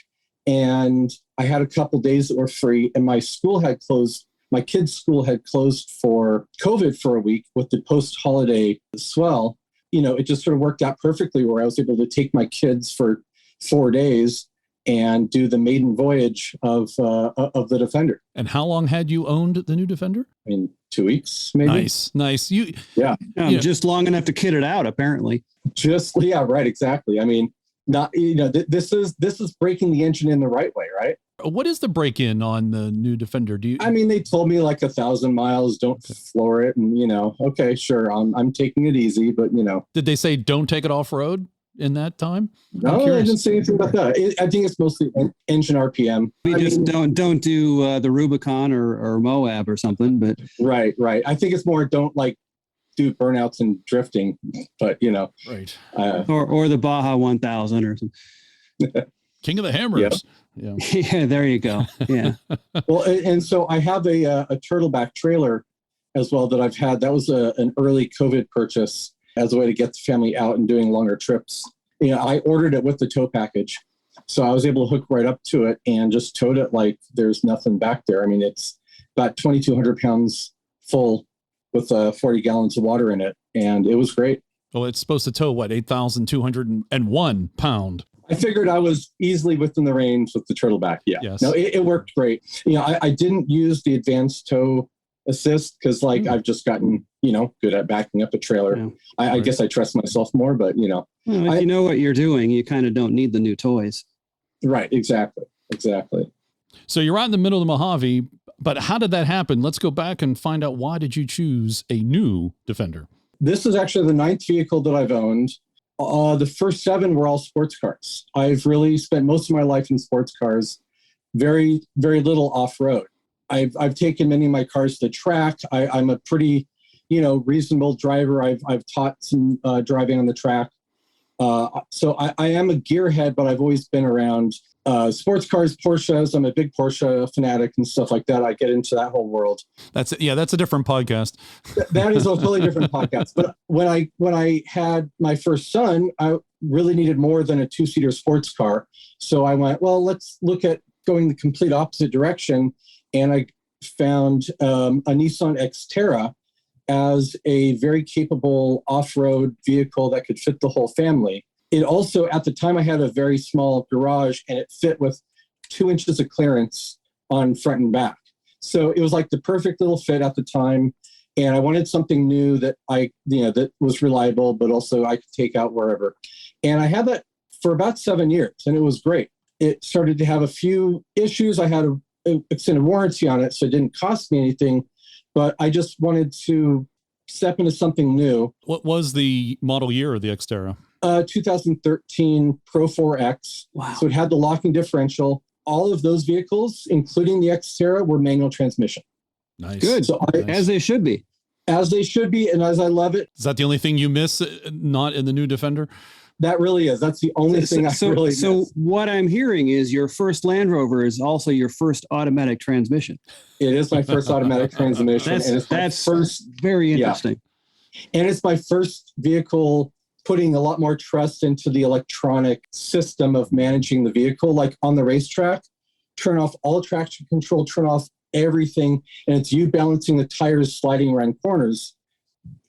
and I had a couple days that were free, and my school had closed. My kids' school had closed for COVID for a week with the post-holiday swell. It just sort of worked out perfectly where I was able to take my kids for 4 days and do the maiden voyage of the Defender. And how long had you owned the new Defender? 2 weeks, maybe. Nice. Just long enough to kit it out, apparently. Right, exactly. This is breaking the engine in the right way, right? What is the break-in on the new Defender? They told me 1,000 miles, don't floor it, and okay, sure, I'm taking it easy, but Did they say don't take it off-road in that time? No, I didn't say anything about that. I think it's mostly engine RPM. Don't do the Rubicon or Moab or something, but right. I think it's more don't do burnouts and drifting, but right. Or the Baja 1000 or something. King of the Hammers. Yeah. Yeah, there you go. Yeah. Well, and so I have a turtleback trailer as well that I've had. That was an early COVID purchase as a way to get the family out and doing longer trips. I ordered it with the tow package, so I was able to hook right up to it and just towed it like there's nothing back there. It's about 2,200 pounds full with 40 gallons of water in it, and it was great. Well, it's supposed to tow, 8,201 pound? I figured I was easily within the range with the turtleback. Yeah. Yes. No, it worked great. I didn't use the advanced tow assist because I've just gotten, good at backing up a trailer. Yeah. I guess I trust myself more, but Well, if you know what you're doing, you kind of don't need the new toys. Right. Exactly. So you're out in the middle of the Mojave, but how did that happen? Let's go back and find out, why did you choose a new Defender? This is actually the 9th vehicle that I've owned. The first 7 were all sports cars. I've really spent most of my life in sports cars, very, very little off-road. I've taken many of my cars to the track. I'm a pretty, reasonable driver. I've taught some driving on the track. So I am a gearhead, but I've always been around sports cars, Porsches. I'm a big Porsche fanatic and stuff like that. I get into that whole world. That's a different podcast. That is a totally different podcast. But when I had my first son, I really needed more than a 2-seater sports car. So I went, well, let's look at going the complete opposite direction. And I found a Nissan Xterra as a very capable off-road vehicle that could fit the whole family. It also, at the time, I had a very small garage, and it fit with 2 inches of clearance on front and back. So it was like the perfect little fit at the time. And I wanted something new that that was reliable, but also I could take out wherever. And I had that for about 7 years, and it was great. It started to have a few issues. I had an extended warranty on it, so it didn't cost me anything. But I just wanted to step into something new. What was the model year of the Xterra? 2013 Pro 4X. Wow. So it had the locking differential. All of those vehicles, including the Xterra, were manual transmission. Nice. Good. So As they should be. as they should be, and as I love it. Is that the only thing you miss not in the new Defender? That really is. That's the only thing I really miss. So what I'm hearing is your first Land Rover is also your first automatic transmission. It is my first automatic transmission. And it's my first very interesting. And it's my first vehicle putting a lot more trust into the electronic system of managing the vehicle. Like on the racetrack, turn off all traction control, turn off everything. And it's you balancing the tires sliding around corners.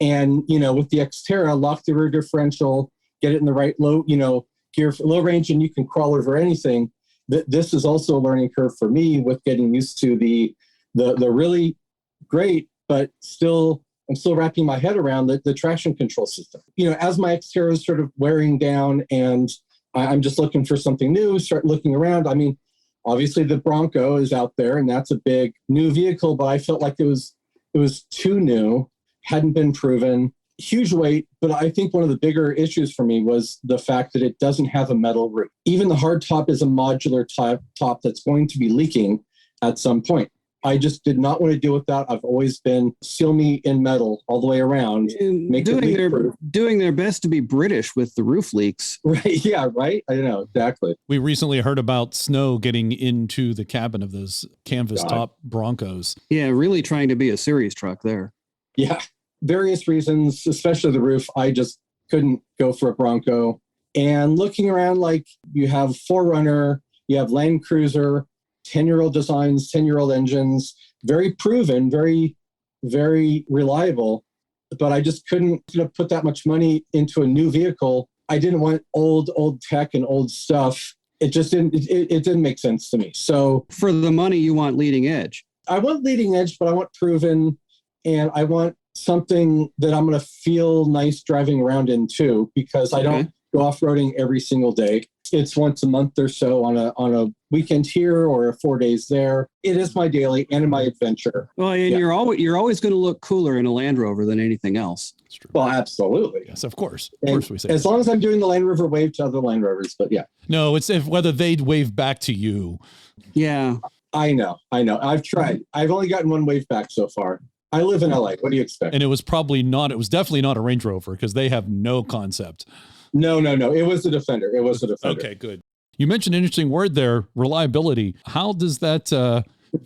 And, with the Xterra, lock the rear differential, get it in the right low, gear for low range, and you can crawl over anything. This is also a learning curve for me with getting used to the really great, but I'm still wrapping my head around the traction control system. As my Xterra is sort of wearing down and I'm just looking for something new, start looking around. I mean, obviously the Bronco is out there and that's a big new vehicle, but I felt like it was too new, hadn't been proven, huge weight. But I think one of the bigger issues for me was the fact that it doesn't have a metal roof. Even the hardtop is a modular top that's going to be leaking at some point. I just did not want to deal with that. I've always been seal me in metal all the way around. Doing their best to be British with the roof leaks. Right. Yeah. Right. I know. Exactly. We recently heard about snow getting into the cabin of those canvas top Broncos. Yeah. Really trying to be a series truck there. Yeah. Various reasons, especially the roof. I just couldn't go for a Bronco. And looking around, like you have 4Runner, you have Land Cruiser, 10-year-old designs, 10-year-old engines, very proven, very, very reliable. But I just couldn't put that much money into a new vehicle. I didn't want old tech and old stuff. It just didn't make sense to me. So for the money, you want leading edge. I want leading edge, but I want proven, and I want something that I'm going to feel nice driving around in too, because I don't go off-roading every single day. It's once a month or so on a weekend here or 4 days there. It is my daily and my adventure. Well, and you're always going to look cooler in a Land Rover than anything else. That's true. Well, absolutely. Yes, of course. Of and course we say as that. long as I'm doing the Land Rover wave to other Land Rovers, but yeah. No, it's whether they'd wave back to you. Yeah. I know. I've tried. I've only gotten one wave back so far. I live in LA. What do you expect? And it was definitely not a Range Rover because they have no concept. No. It was the Defender. Okay, good. You mentioned an interesting word there, reliability. How does that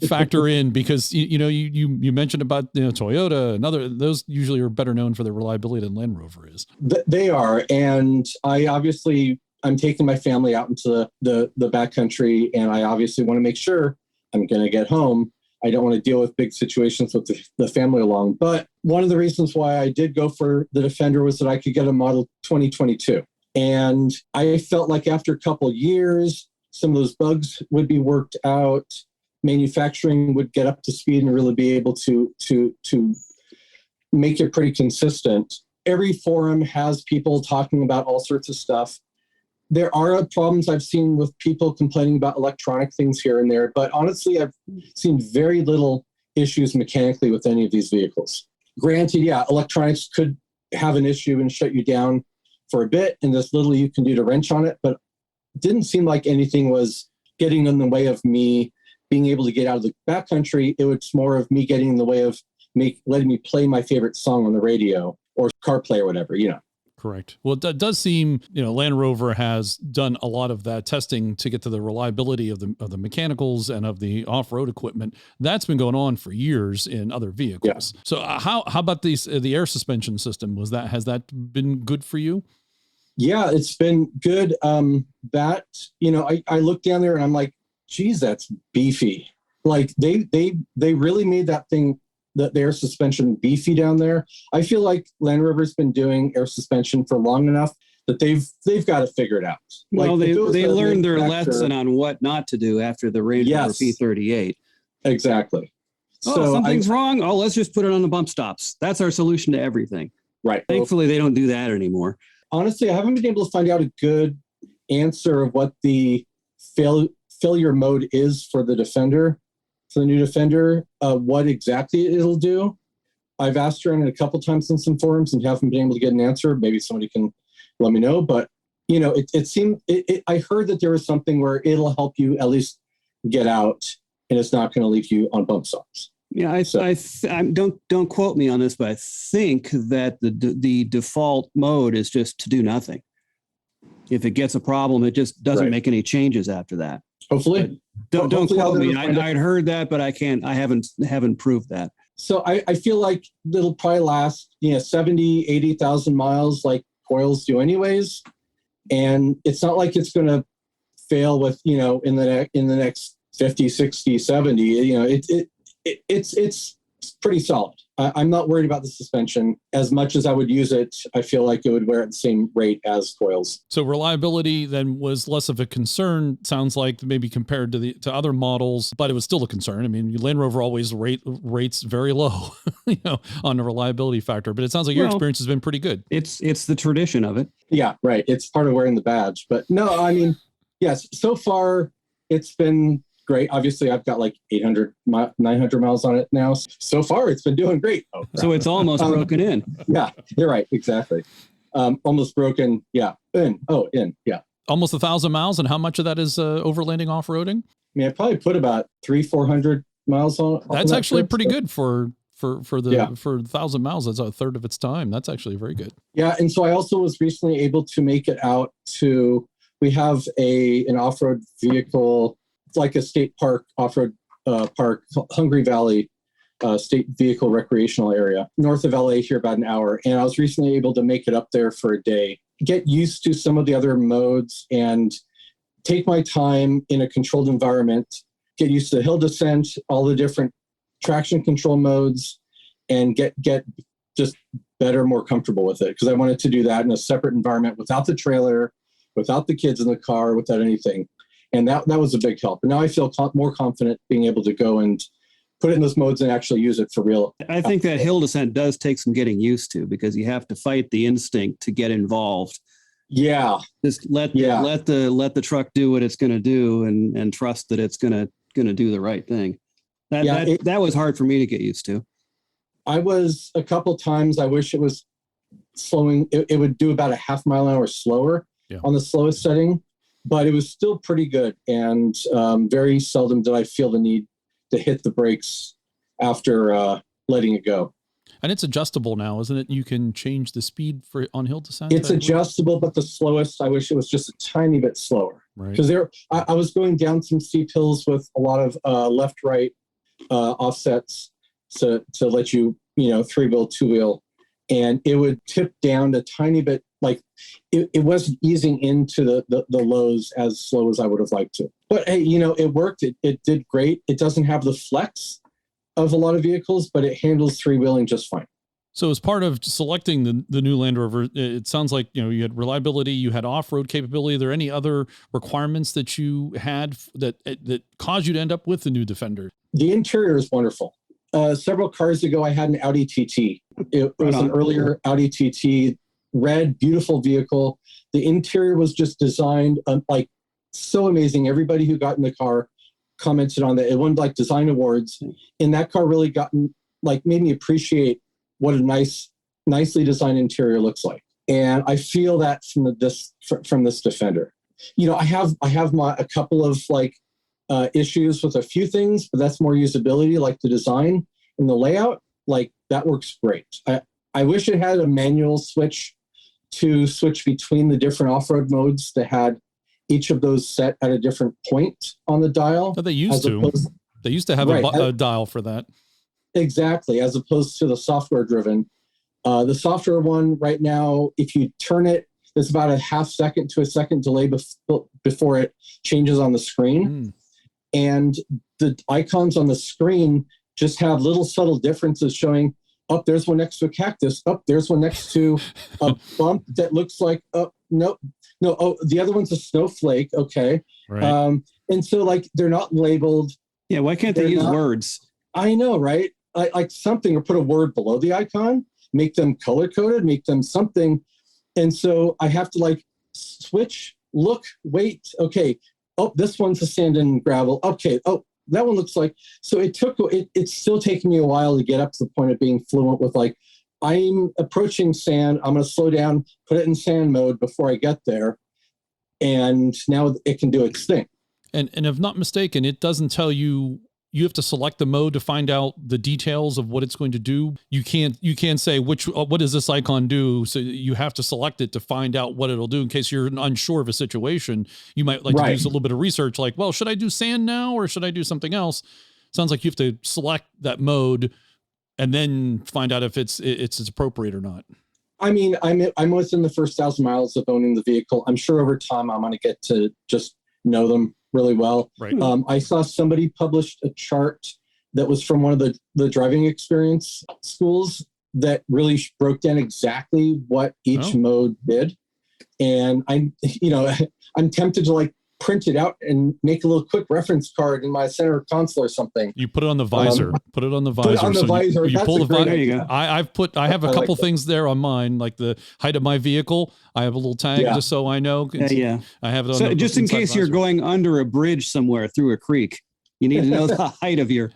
factor in? Because you mentioned about Toyota and those usually are better known for their reliability than Land Rover is. They are, and I'm taking my family out into the backcountry, and I obviously want to make sure I'm going to get home. I don't want to deal with big situations with the family along. But one of the reasons why I did go for the Defender was that I could get a model 2022. And I felt like after a couple of years, some of those bugs would be worked out. Manufacturing would get up to speed and really be able to make it pretty consistent. Every forum has people talking about all sorts of stuff. There are problems I've seen with people complaining about electronic things here and there, but honestly, I've seen very little issues mechanically with any of these vehicles. Granted, yeah, electronics could have an issue and shut you down for a bit, and there's little you can do to wrench on it, but it didn't seem like anything was getting in the way of me being able to get out of the backcountry. It was more of me getting in the way of letting me play my favorite song on the radio or CarPlay or whatever, Correct. Well, it does seem, Land Rover has done a lot of that testing to get to the reliability of the mechanicals and of the off-road equipment. That's been going on for years in other vehicles. Yeah. So how about the air suspension system? Has that been good for you? Yeah, it's been good. I look down there and I'm like, geez, that's beefy. Like they really made that thing, the air suspension, beefy down there. I feel like Land Rover's been doing air suspension for long enough that they've got to figure it out. Well, they learned their lesson on what not to do after the Range Rover P38. Exactly. So something's wrong. Oh, let's just put it on the bump stops. That's our solution to everything. Right. Thankfully, they don't do that anymore. Honestly, I haven't been able to find out a good answer of what the failure mode is for the Defender, for the new Defender, what exactly it'll do. I've asked around a couple times in some forums and haven't been able to get an answer. Maybe somebody can let me know. But, it seemed, I heard that there was something where it'll help you at least get out and it's not going to leave you on bump stops. Yeah, I don't quote me on this, but I think that the default mode is just to do nothing. If it gets a problem, it just doesn't make any changes after that. Hopefully, don't quote me. I'd heard that, but I haven't proved that. So I feel like it'll probably last 70, 80,000 miles like coils do anyways, and it's not like it's going to fail with in the next 50, 60, 70. It's pretty solid. I'm not worried about the suspension as much as I would use it. I feel like it would wear at the same rate as coils. So reliability then was less of a concern, sounds like, maybe compared to other models, but it was still a concern. I mean, Land Rover always rates very low, on the reliability factor, but it sounds like your experience has been pretty good. It's the tradition of it. Yeah, right. It's part of wearing the badge, but no, I mean, yes, so far it's been great. Obviously, I've got like 800, 900 miles on it now. So far, it's been doing great. Oh, so it's almost broken in. Yeah, you're right. Exactly. Almost broken. Yeah. In. Yeah. Almost 1,000 miles. And how much of that is overlanding off-roading? I mean, I probably put about 300-400 miles on. That's actually pretty good for 1,000 miles. That's a third of its time. That's actually very good. Yeah. And so I also was recently able to make it out to, we have an off-road vehicle, like a state park, off-road park, Hungry Valley State Vehicle Recreational Area, north of LA here, about an hour. And I was recently able to make it up there for a day, get used to some of the other modes and take my time in a controlled environment, get used to the hill descent, all the different traction control modes, and get just better, more comfortable with it. Because I wanted to do that in a separate environment without the trailer, without the kids in the car, without anything. And that was a big help. And now I feel more confident being able to go and put it in those modes and actually use it for real. I think that hill descent does take some getting used to, because you have to fight the instinct to get involved. Yeah. Just let the truck do what it's going to do and trust that it's going to do the right thing. That was hard for me to get used to. I was a couple times, I wish it was slowing. It would do about a half mile an hour slower on the slowest setting. But it was still pretty good, and very seldom did I feel the need to hit the brakes after letting it go. And it's adjustable now, isn't it? You can change the speed on hill descent. It's adjustable, but the slowest, I wish it was just a tiny bit slower. Right. Because I was going down some steep hills with a lot of left-right offsets to let you, three-wheel, two-wheel, and it would tip down a tiny bit. Like it wasn't easing into the lows as slow as I would have liked to. But hey, it worked. It did great. It doesn't have the flex of a lot of vehicles, but it handles three-wheeling just fine. So as part of selecting the new Land Rover, it sounds like, you had reliability, you had off-road capability. Are there any other requirements that you had that caused you to end up with the new Defender? The interior is wonderful. Several cars ago, I had an Audi TT. It was an earlier Audi TT. Red, beautiful vehicle. The interior was just designed like so amazing. Everybody who got in the car commented on that. It won like design awards, and that car really made me appreciate what a nicely designed interior looks like. And I feel that from this Defender. I have a couple of issues with a few things, but that's more usability, like the design and the layout. Like that works great. I wish it had a manual switch to switch between the different off-road modes that had each of those set at a different point on the dial. Oh, they used to. They used to have a dial for that. Exactly, as opposed to the software-driven. The software one right now, if you turn it, there's about a half second to a second delay before it changes on the screen. And the icons on the screen just have little subtle differences showing, there's one next to a cactus. There's one next to a bump that looks like, no, the other one's a snowflake. Okay. Right. And so like, they're not labeled. Yeah. Why can't they use words? I know, right? Like something, or put a word below the icon, make them color coded, make them something. And so I have to like switch, look, wait. Okay. This one's a sand and gravel. Okay. That one looks like, so it's still taking me a while to get up to the point of being fluent with like, I'm approaching sand. I'm going to slow down, put it in sand mode before I get there. And now it can do its thing. And if not mistaken, it doesn't tell you, you have to select the mode to find out the details of what it's going to do. You can't say what does this icon do? So you have to select it to find out what it'll do in case you're unsure of a situation. You might like to do a little bit of research, like, well, should I do sand now or should I do something else? Sounds like you have to select that mode and then find out if it's appropriate or not. I mean, I'm within the first 1,000 miles of owning the vehicle. I'm sure over time I'm going to get to just know them really well. Right. I saw somebody published a chart that was from one of the driving experience schools that really broke down exactly what each mode did. And I'm tempted to like print it out and make a little quick reference card in my center console or something. You put it on the visor. Put it on the visor. Put it on the visor. You pull the visor. There you go. I have a couple things there on mine, like the height of my vehicle. I have a little tag just so I know. Yeah. I have it on so just in case you're going under a bridge somewhere through a creek. You need to know the height of your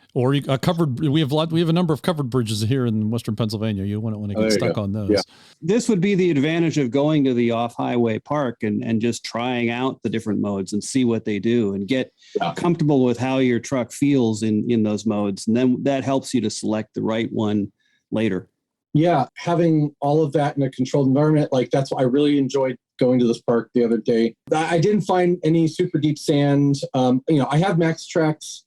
covered. We have a number of covered bridges here in Western Pennsylvania. You wouldn't want to get stuck on those. Yeah. This would be the advantage of going to the off-highway park and just trying out the different modes and see what they do and get comfortable with how your truck feels in those modes. And then that helps you to select the right one later. Yeah, having all of that in a controlled environment, like that's why I really enjoyed going to this park the other day. I didn't find any super deep sand. I have Max Tracks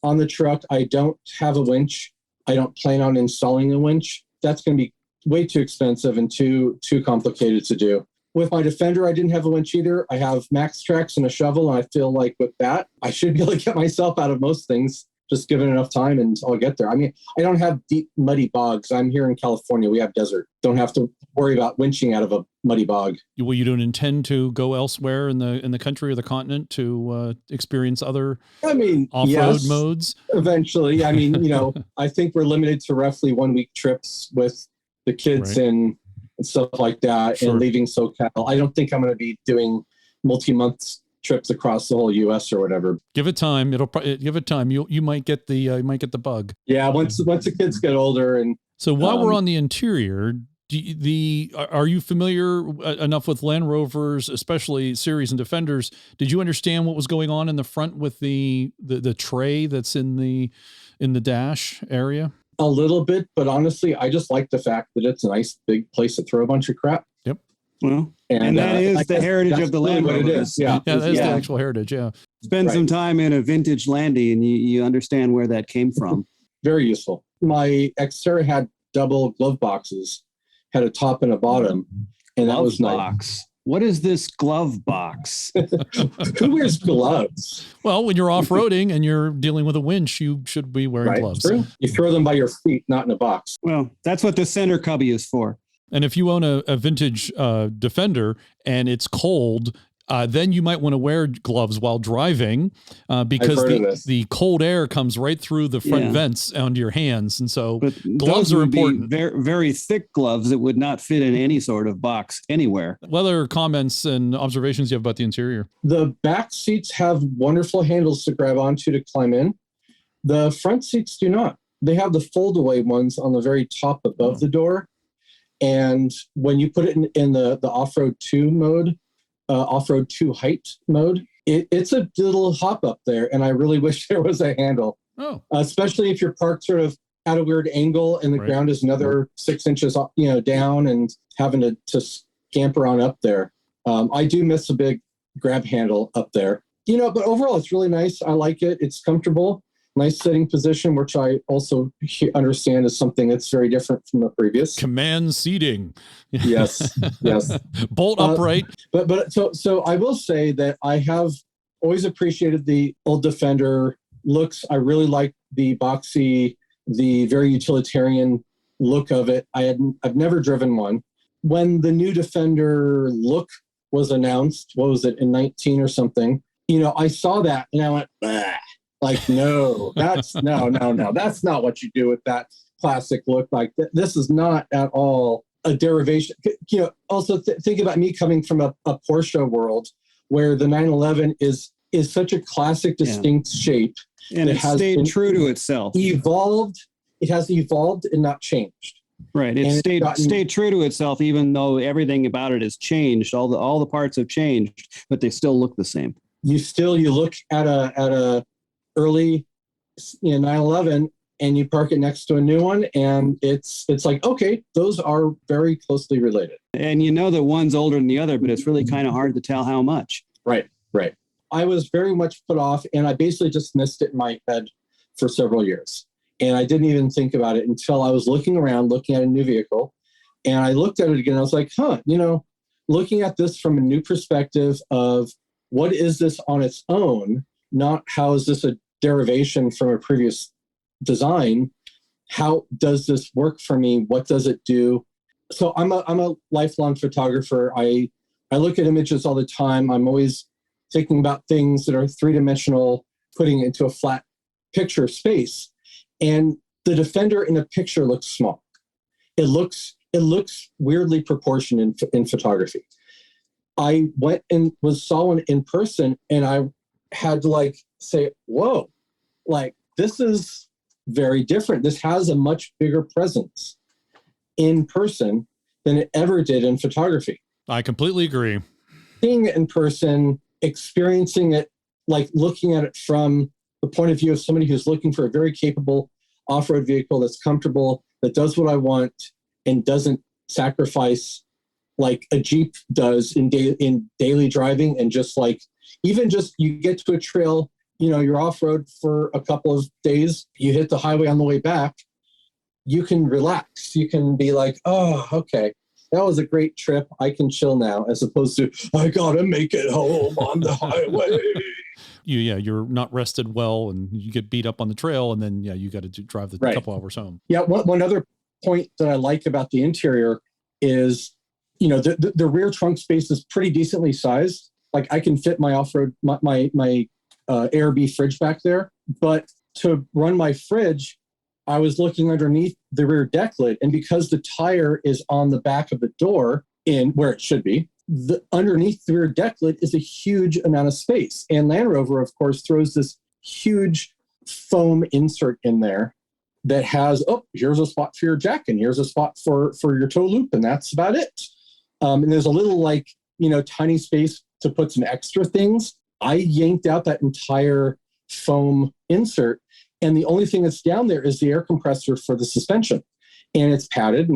on the truck. I don't have a winch. I don't plan on installing a winch. That's going to be way too expensive and too complicated to do. With my Defender, I didn't have a winch either. I have Max Tracks and a shovel, and I feel like with that, I should be able to get myself out of most things. Just given enough time and I'll get there. I mean, I don't have deep, muddy bogs. I'm here in California. We have desert. Don't have to worry about winching out of a muddy bog. Well, you don't intend to go elsewhere in the country or the continent to experience other off-road modes? Eventually. I mean, I think we're limited to roughly 1 week trips with the kids and stuff like that and leaving SoCal. I don't think I'm going to be doing multi-month trips across the whole U.S. or whatever. Give it time. Give it time. You might get the bug. Yeah, once the kids get older. And so while we're on the interior, are you familiar enough with Land Rovers, especially Series and Defenders? Did you understand what was going on in the front with the tray that's in the dash area? A little bit, but honestly, I just like the fact that it's a nice big place to throw a bunch of crap. Yep. Well, and that is the heritage of the Land Rover. It is. Yeah, that is the actual heritage. Yeah. Spend some time in a vintage Landy, and you understand where that came from. Very useful. My Xterra had double glove boxes, had a top and a bottom, and that was nice. What is this glove box? Who wears gloves? Well, when you're off-roading and you're dealing with a winch, you should be wearing gloves. True. You throw them by your feet, not in a box. Well, that's what the center cubby is for. And if you own a vintage Defender and it's cold, then you might want to wear gloves while driving because the cold air comes right through the front vents onto your hands. And so gloves are important. Very, very thick gloves that would not fit in any sort of box anywhere. What other comments and observations you have about the interior? The back seats have wonderful handles to grab onto to climb in. The front seats do not. They have the fold-away ones on the very top above the door. And when you put it in the off-road 2 mode, off-road 2 height mode, it's a little hop up there. And I really wish there was a handle, especially if you're parked sort of at a weird angle and the ground is another 6 inches, down and having to camper on up there. I do miss a big grab handle up there, but overall it's really nice. I like it. It's comfortable, nice sitting position, which I also understand is something that's very different from the previous. Command seating. Yes. Bolt upright. So I will say that I have always appreciated the old Defender looks. I really like the boxy, the very utilitarian look of it. I've never driven one. When the new Defender look was announced, what was it, in 19 or something, I saw that and I went, bah. Like, no, that's no. That's not what you do with that classic look. Like, this is not at all a derivation. Also think about me coming from a Porsche world where the 911 is such a classic, distinct shape. And it has stayed true to itself. Evolved. It has evolved and not changed. Right. It stayed true to itself, even though everything about it has changed. All the parts have changed, but they still look the same. You look at a early 911 and you park it next to a new one, and it's like, okay, those are very closely related. And that one's older than the other, but it's really kind of hard to tell how much. Right. I was very much put off, and I basically just missed it in my head for several years. And I didn't even think about it until I was looking around, looking at a new vehicle. And I looked at it again. I was like, looking at this from a new perspective of what is this on its own, not how is this a derivation from a previous design? How does this work for me? What does it do? So I'm a lifelong photographer. I look at images all the time. I'm always thinking about things that are three-dimensional, putting it into a flat picture space. And the Defender in a picture looks small. It looks weirdly proportioned in photography. I went and saw one in person, and I had to say, whoa, this is very different. This has a much bigger presence in person than it ever did in photography. I completely agree. Seeing it in person, experiencing it, looking at it from the point of view of somebody who's looking for a very capable off-road vehicle that's comfortable, that does what I want, and doesn't sacrifice like a Jeep does in daily driving, and even you get to a trail, you're off-road for a couple of days, you hit the highway on the way back, you can relax. You can be like, oh, okay, that was a great trip. I can chill now, as opposed to, I gotta make it home on the highway. You're not rested well, and you get beat up on the trail, and then you got to drive the couple hours home. Yeah, one other point that I like about the interior is, the rear trunk space is pretty decently sized. Like, I can fit my off-road, my ARB fridge back there, but to run my fridge, I was looking underneath the rear deck lid, and because the tire is on the back of the door in where it should be, underneath the rear deck lid is a huge amount of space. And Land Rover, of course, throws this huge foam insert in there that has, here's a spot for your jack, and here's a spot for your tow loop, and that's about it. And there's a little tiny space to put some extra things. I yanked out that entire foam insert, and the only thing that's down there is the air compressor for the suspension. And it's padded,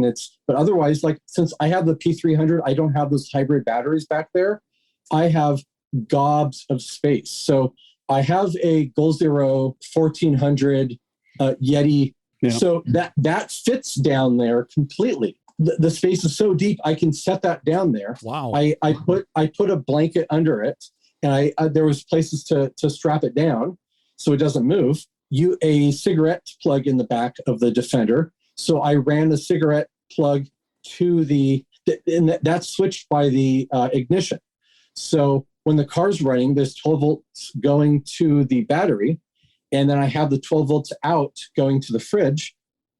but otherwise, since I have the P300, I don't have those hybrid batteries back there. I have gobs of space. So I have a Goal Zero 1400 Yeti. Yeah. So that fits down there completely. The space is so deep, I can set that down there. Wow. I put a blanket under it, and there was places to strap it down so it doesn't move. A cigarette plug in the back of the Defender. So I ran the cigarette plug to and that's switched by the ignition. So when the car's running, there's 12 volts going to the battery, and then I have the 12 volts out going to the fridge,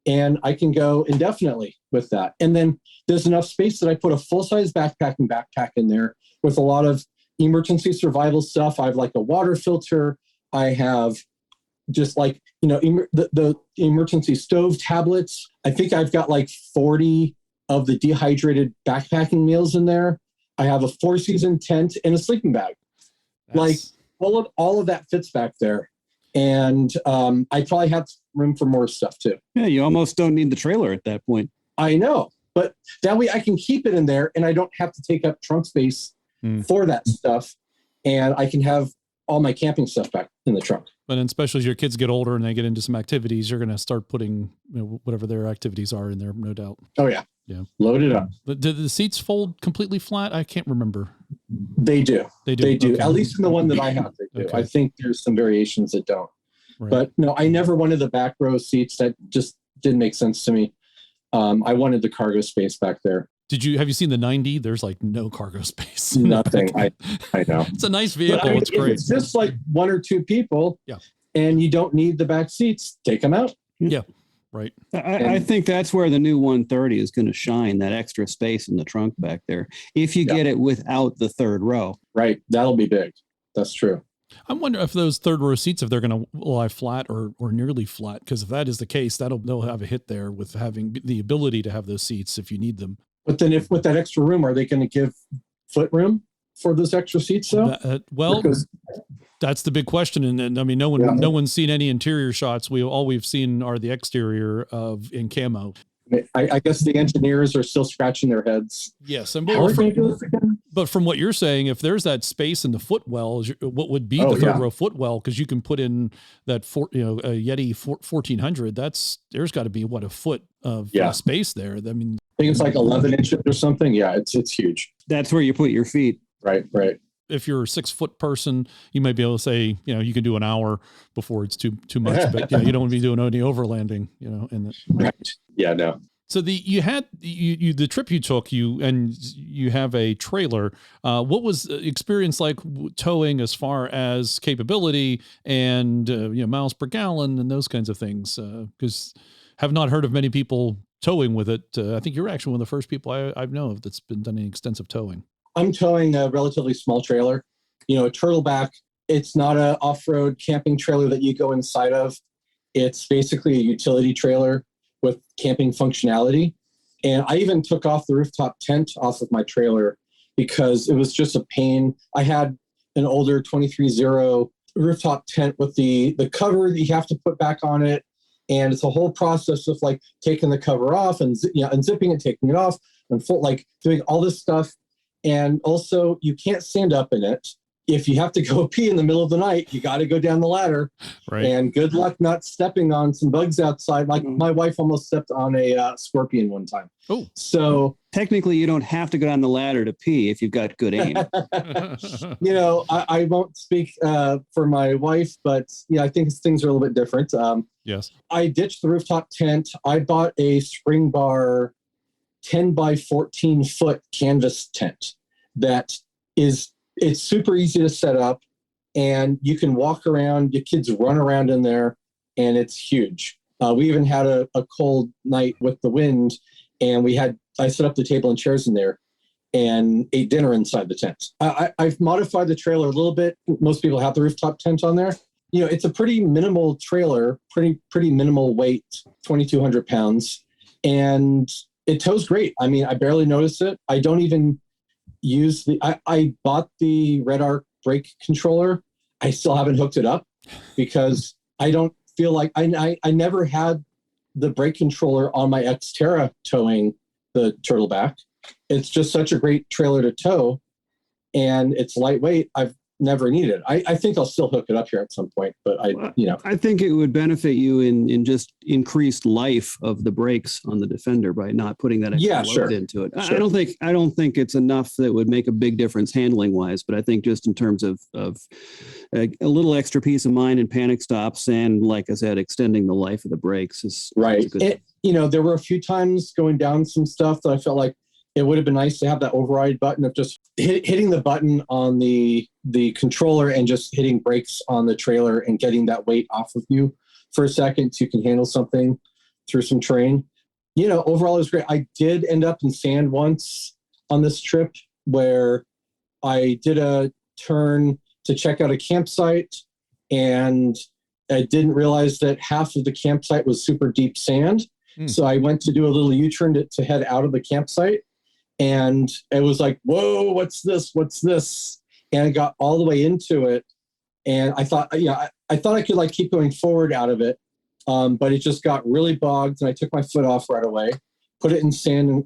and I can go indefinitely with that. And then there's enough space that I put a full-size backpack in there with a lot of emergency survival stuff. I have a water filter. I have just the emergency stove tablets. I think I've got 40 of the dehydrated backpacking meals in there. I have a 4-season tent and a sleeping bag. All of that fits back there. And I probably have room for more stuff too. Yeah, you almost don't need the trailer at that point. I know, But that way I can keep it in there and I don't have to take up trunk space for that stuff. And I can have all my camping stuff back in the trunk. But then especially as your kids get older and they get into some activities, you're going to start putting whatever their activities are in there, no doubt. Oh, yeah. Yeah. Load it up. But do the seats fold completely flat? I can't remember. They do. They do. Okay. At least in the one that I have, they do. Okay. I think there's some variations that don't. Right. But no, I never wanted the back row seats. That just didn't make sense to me. I wanted the cargo space back there. Have you seen the 90? There's like no cargo space. Nothing. I know. It's a nice vehicle. It's great. It's just like one or two people. Yeah. And you don't need the back seats. Take them out. Yeah. Right. I think that's where the new 130 is going to shine, that extra space in the trunk back there. If you get it without the third row. Right. That'll be big. That's true. I wonder if those third row seats, if they're going to lie flat or nearly flat, because if that is the case, they'll have a hit there with having the ability to have those seats if you need them. But then if with that extra room, are they going to give foot room for those extra seats though? That's the big question. And I mean, no one's seen any interior shots. All we've seen are the exterior in camo. I guess the engineers are still scratching their heads. Yes. But from what you're saying, if there's that space in the footwell, what would be the third row footwell? Because you can put in that a Yeti 1400. There's got to be a foot of space there. I mean, I think it's like 11 inches or something. Yeah, it's huge. That's where you put your feet. Right. If you're a 6 foot person, you might be able to say, you can do an hour before it's too much, but you don't want to be doing any overlanding, Right. Yeah, no. So the trip you took, you have a trailer. What was the experience like towing as far as capability and miles per gallon and those kinds of things? Because have not heard of many people towing with it. I think you're actually one of the first people I know of that's been done any extensive towing. I'm towing a relatively small trailer, a turtleback. It's not an off-road camping trailer that you go inside of. It's basically a utility trailer with camping functionality. And I even took off the rooftop tent off of my trailer because it was just a pain. I had an older 23-0 rooftop tent with the cover that you have to put back on it. And it's a whole process of like taking the cover off and unzipping it, taking it off, and doing all this stuff. And also, you can't stand up in it. If you have to go pee in the middle of the night, you got to go down the ladder. Right. And good luck not stepping on some bugs outside. Like my wife almost stepped on a scorpion one time. Oh, so technically, you don't have to go down the ladder to pee if you've got good aim. I won't speak for my wife, but I think things are a little bit different. Yes. I ditched the rooftop tent. I bought a spring bar 10 by 14 foot canvas tent it's super easy to set up and you can walk around, your kids run around in there and it's huge. We even had a cold night with the wind and I set up the table and chairs in there and ate dinner inside the tent. I've modified the trailer a little bit. Most people have the rooftop tent on there. It's a pretty minimal trailer, pretty minimal weight, 2,200 pounds. And it tows great. I mean, I barely notice it. I don't even use I bought the Red Arc brake controller. I still haven't hooked it up because I don't feel like I never had the brake controller on my Xterra towing the Turtleback. It's just such a great trailer to tow and it's lightweight. I've never needed it. I think I'll still hook it up here at some point, but I think it would benefit you in just increased life of the brakes on the Defender by not putting that extra load into it. Sure. I don't think it's enough that would make a big difference handling wise, but I think just in terms of a little extra peace of mind and panic stops and, like I said, extending the life of the brakes is right. There were a few times going down some stuff that I felt like it would have been nice to have that override button of just hitting the button on the controller and just hitting brakes on the trailer and getting that weight off of you for a second so you can handle something through some terrain. Overall it was great. I did end up in sand once on this trip where I did a turn to check out a campsite and I didn't realize that half of the campsite was super deep sand. So I went to do a little U-turn to head out of the campsite. And it was like, whoa, what's this? And I got all the way into it. And I thought, I thought I could keep going forward out of it. But it just got really bogged and I took my foot off right away, put it in sand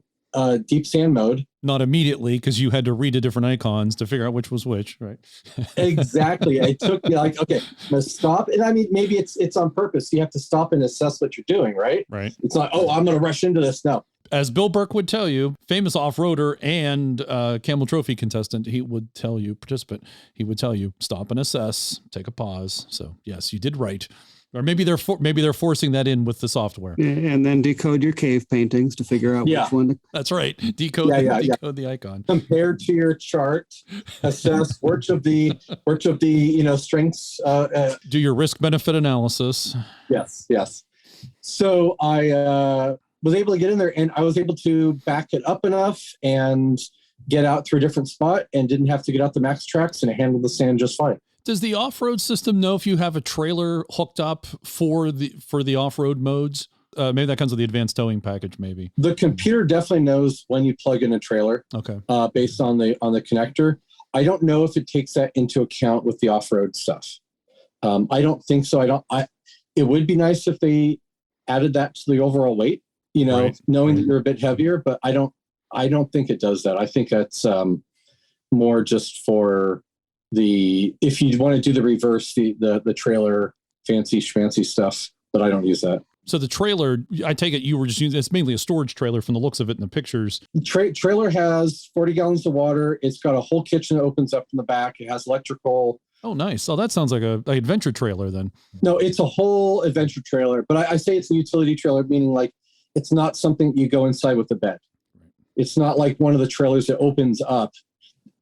deep sand mode. Not immediately, because you had to read the different icons to figure out which was which, right? Exactly. It took me like, okay, I'm gonna stop. And I mean, maybe it's on purpose. You have to stop and assess what you're doing, right? Right. It's not, oh, I'm gonna rush into this. No. As Bill Burke would tell you, famous off-roader and Camel Trophy contestant, he would tell you, participant, he would tell you, stop and assess, take a pause. So yes, you did right. Or maybe they're forcing that in with the software. And then decode your cave paintings to figure out which one. That's right. Decode the icon. Compare to your chart, assess which of the strengths. Do your risk benefit analysis. Yes. So I was able to get in there, and I was able to back it up enough and get out through a different spot, and didn't have to get out the max tracks, and it handled the sand just fine. Does the off-road system know if you have a trailer hooked up for the off-road modes? Maybe that comes with the advanced towing package, maybe. The computer definitely knows when you plug in a trailer. Okay. Based on the connector. I don't know if it takes that into account with the off-road stuff. I don't think so. It would be nice if they added that to the overall weight, knowing that you're a bit heavier, but I don't think it does that. I think that's more just for if you want to do the reverse, the trailer fancy schmancy stuff, but I don't use that. So the trailer, I take it you were just using, it's mainly a storage trailer from the looks of it in the pictures. The trailer has 40 gallons of water. It's got a whole kitchen that opens up in the back. It has electrical. Oh, nice. Oh, that sounds like an adventure trailer then. No, it's a whole adventure trailer, but I say it's a utility trailer, meaning like it's not something you go inside with a bed. It's not like one of the trailers that opens up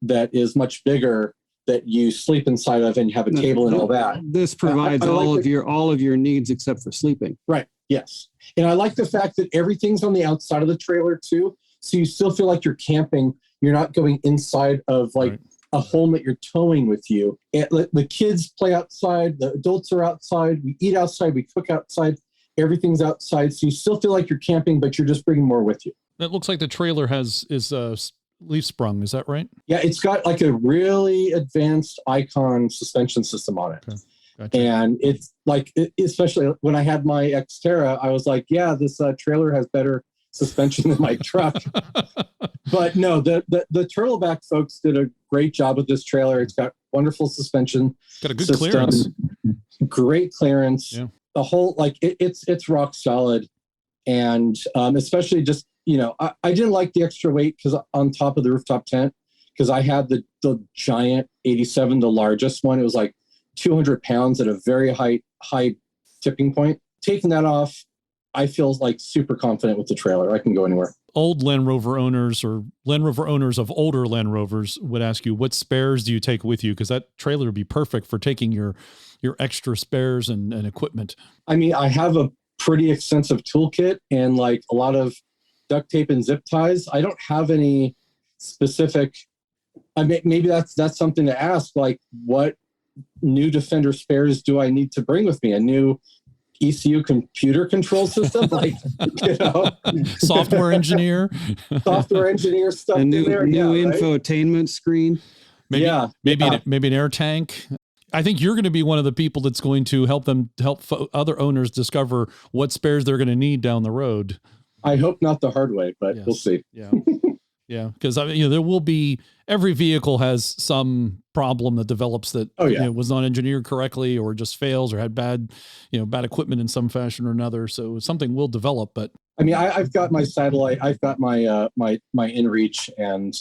that is much bigger that you sleep inside of and you have a table and all that. This provides all of your needs except for sleeping. Right. Yes. And I like the fact that everything's on the outside of the trailer too. So you still feel like you're camping. You're not going inside of like a home that you're towing with you. And the kids play outside. The adults are outside. We eat outside. We cook outside. Everything's outside. So you still feel like you're camping, but you're just bringing more with you. It looks like the trailer is leaf sprung. Is that right? Yeah, it's got like a really advanced Icon suspension system on it. Okay. Gotcha. And it's like, especially when I had my Xterra, I was like, yeah, this trailer has better suspension than my truck. But no, the Turtleback folks did a great job with this trailer. It's got wonderful suspension. Got a good clearance. Great clearance. Yeah. The whole, like, it's rock solid. And especially just, I didn't like the extra weight because on top of the rooftop tent, because I had the giant 87, the largest one. It was like 200 pounds at a very high tipping point. Taking that off, I feel like super confident with the trailer. I can go anywhere. Old Land Rover owners or Land Rover owners of older Land Rovers would ask you, what spares do you take with you? Because that trailer would be perfect for taking your extra spares and equipment. I mean, I have a pretty extensive toolkit and like a lot of duct tape and zip ties. I don't have any specific. I mean, maybe that's something to ask. Like, what new Defender spares do I need to bring with me? A new ECU computer control system, like software engineer stuff. A new right? infotainment screen. Maybe an air tank. I think you're going to be one of the people that's going to help other owners discover what spares they're going to need down the road. I hope not the hard way, but we'll see. Yeah. Yeah. Because there will be, every vehicle has some problem that develops that was not engineered correctly or just fails or had bad equipment in some fashion or another. So something will develop, but I mean, I've got my satellite, I've got my, my InReach, and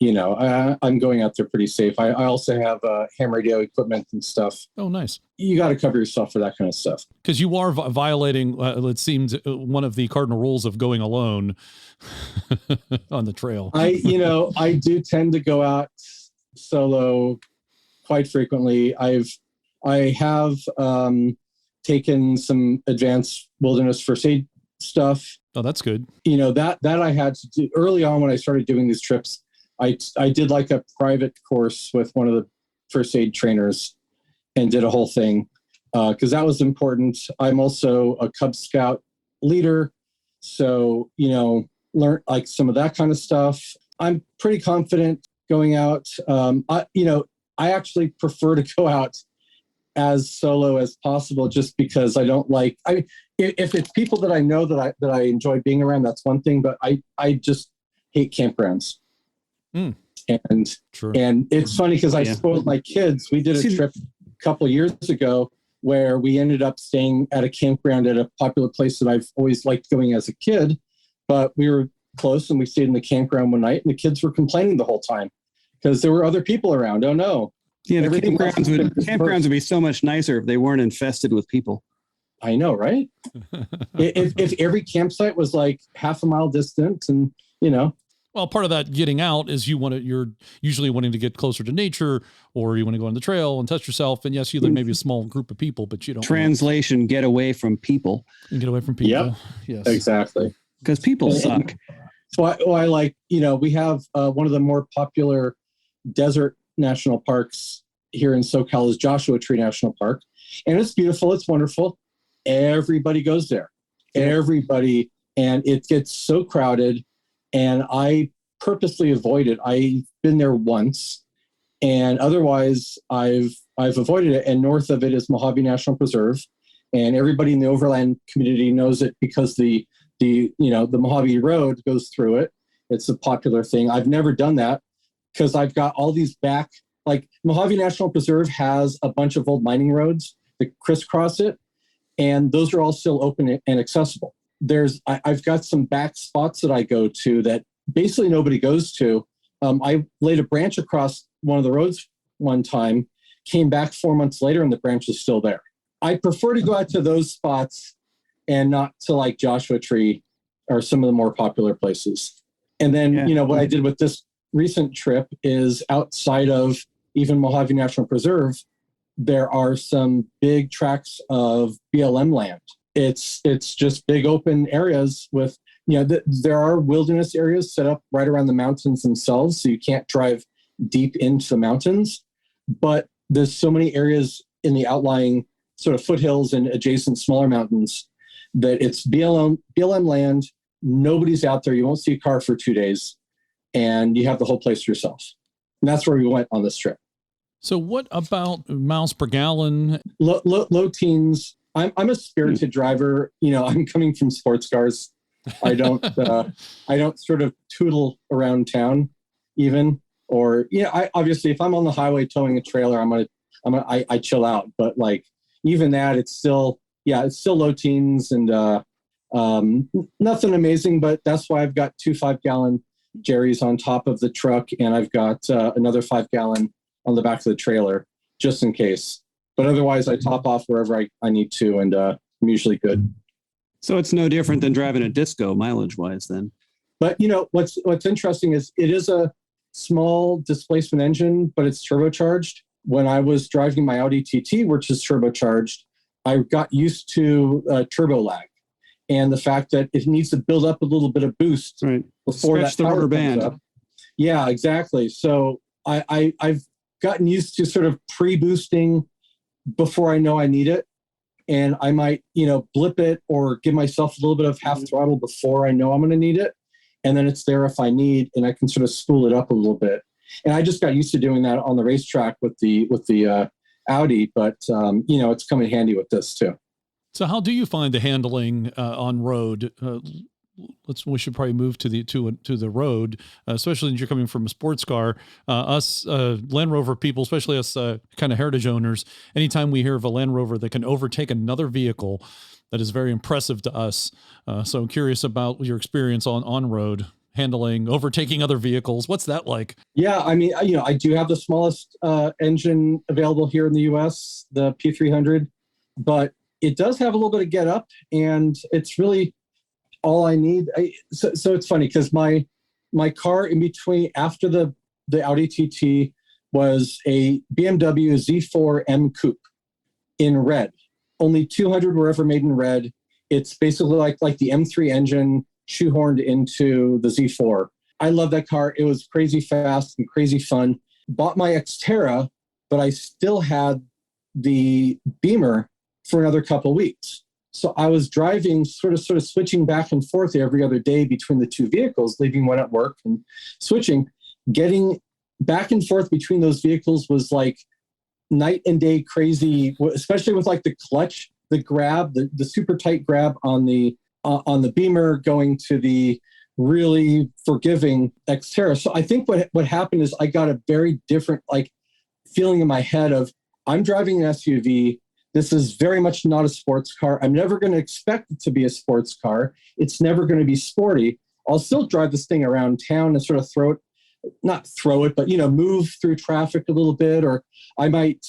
I'm going out there pretty safe. I also have ham radio equipment and stuff. Oh, nice. You got to cover yourself for that kind of stuff. Because you are violating, it seems, one of the cardinal rules of going alone on the trail. I do tend to go out solo quite frequently. I have taken some advanced wilderness first aid stuff. Oh, that's good. That I had to do early on when I started doing these trips. I did like a private course with one of the first aid trainers and did a whole thing because that was important. I'm also a Cub Scout leader. So, learn like some of that kind of stuff. I'm pretty confident going out. I actually prefer to go out as solo as possible just because I don't like, if it's people that I know that I enjoy being around, that's one thing, but I just hate campgrounds. Mm. And Sure. and it's funny because I spoiled my kids. We did a trip a couple of years ago where we ended up staying at a campground at a popular place that I've always liked going as a kid. But we were close and we stayed in the campground one night and the kids were complaining the whole time because there were other people around. Oh no. Yeah, the campgrounds would be so much nicer if they weren't infested with people. I know, right? if every campsite was like half a mile distant and, Well, part of that getting out is you're usually wanting to get closer to nature, or you want to go on the trail and test yourself. And yes, you live maybe a small group of people, but you don't. Translation, get away from people. And get away from people. Yep. Yes, exactly. Because people suck. So I like, we have one of the more popular desert national parks here in SoCal is Joshua Tree National Park. And it's beautiful. It's wonderful. Everybody goes there. Everybody. And it gets so crowded. And I purposely avoid it. I've been there once. And otherwise, I've avoided it. And north of it is Mojave National Preserve. And everybody in the overland community knows it because the Mojave Road goes through it. It's a popular thing. I've never done that because I've got all these like Mojave National Preserve has a bunch of old mining roads that crisscross it, and those are all still open and accessible. I've got some back spots that I go to that basically nobody goes to. I laid a branch across one of the roads one time, came back 4 months later, and the branch is still there. I prefer to go out to those spots and not to like Joshua Tree or some of the more popular places. And then, what I did with this recent trip is outside of even Mojave National Preserve, there are some big tracts of BLM land. It's just big open areas with, there are wilderness areas set up right around the mountains themselves. So you can't drive deep into the mountains, but there's so many areas in the outlying sort of foothills and adjacent smaller mountains that it's BLM land. Nobody's out there. You won't see a car for 2 days and you have the whole place to yourself. And that's where we went on this trip. So what about miles per gallon? Low teens. I'm a spirited driver. I'm coming from sports cars. I don't sort of tootle around town even, or, I obviously, if I'm on the highway towing a trailer, I chill out. But like, even that, it's still low teens and nothing amazing, but that's why I've got 2 5-gallon Jerry's on top of the truck. And I've got another 5-gallon on the back of the trailer just in case. But otherwise I top off wherever I need to. And I'm usually good. So it's no different than driving a disco mileage wise then. But what's interesting is it is a small displacement engine, but it's turbocharged. When I was driving my Audi TT, which is turbocharged, I got used to turbo lag and the fact that it needs to build up a little bit of boost before Stretch that the power rubber comes band. up. Yeah, exactly. So I've gotten used to sort of pre-boosting before I know I need it. And I might, blip it or give myself a little bit of half throttle before I know I'm going to need it. And then it's there if I need, and I can sort of spool it up a little bit. And I just got used to doing that on the racetrack with the Audi, but it's come in handy with this too. So how do you find the handling on road? We should probably move to the road, especially if you're coming from a sports car. Us Land Rover people, especially us kind of heritage owners, anytime we hear of a Land Rover that can overtake another vehicle, that is very impressive to us. So I'm curious about your experience on road handling, overtaking other vehicles. What's that like? Yeah, I mean, I do have the smallest engine available here in the US, the P300, but it does have a little bit of get up, and it's really all I need. So it's funny because my car in between after the Audi TT was a BMW Z4 M Coupe in red. Only 200 were ever made in red. It's basically like the M3 engine shoehorned into the Z4. I love that car. It was crazy fast and crazy fun. Bought my Xterra, but I still had the Beamer for another couple weeks. So I was driving, sort of switching back and forth every other day between the two vehicles, leaving one at work and switching. Getting back and forth between those vehicles was like night and day crazy, especially with like the clutch, the grab, the super tight grab on the Beamer going to the really forgiving Xterra. So I think what happened is I got a very different like feeling in my head of I'm driving an SUV. This is very much not a sports car. I'm never going to expect it to be a sports car. It's never going to be sporty. I'll still drive this thing around town and sort of not throw it, but, move through traffic a little bit, or I might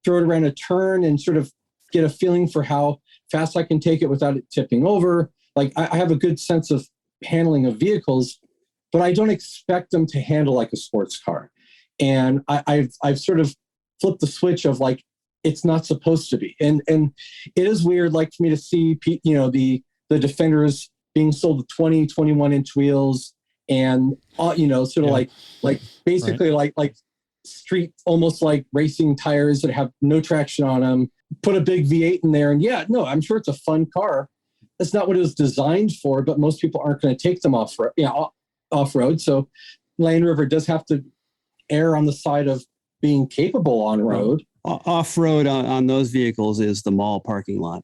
throw it around a turn and sort of get a feeling for how fast I can take it without it tipping over. Like I have a good sense of handling of vehicles, but I don't expect them to handle like a sports car. And I've sort of flipped the switch of like, it's not supposed to be. And it is weird, like for me to see, the Defenders being sold with 20, 21 inch wheels and, sort of like basically right. like street, almost like racing tires that have no traction on them, put a big V8 in there. And I'm sure it's a fun car. That's not what it was designed for, but most people aren't going to take them off-road. So Land Rover does have to err on the side of being capable on road. Off-road on those vehicles is the mall parking lot.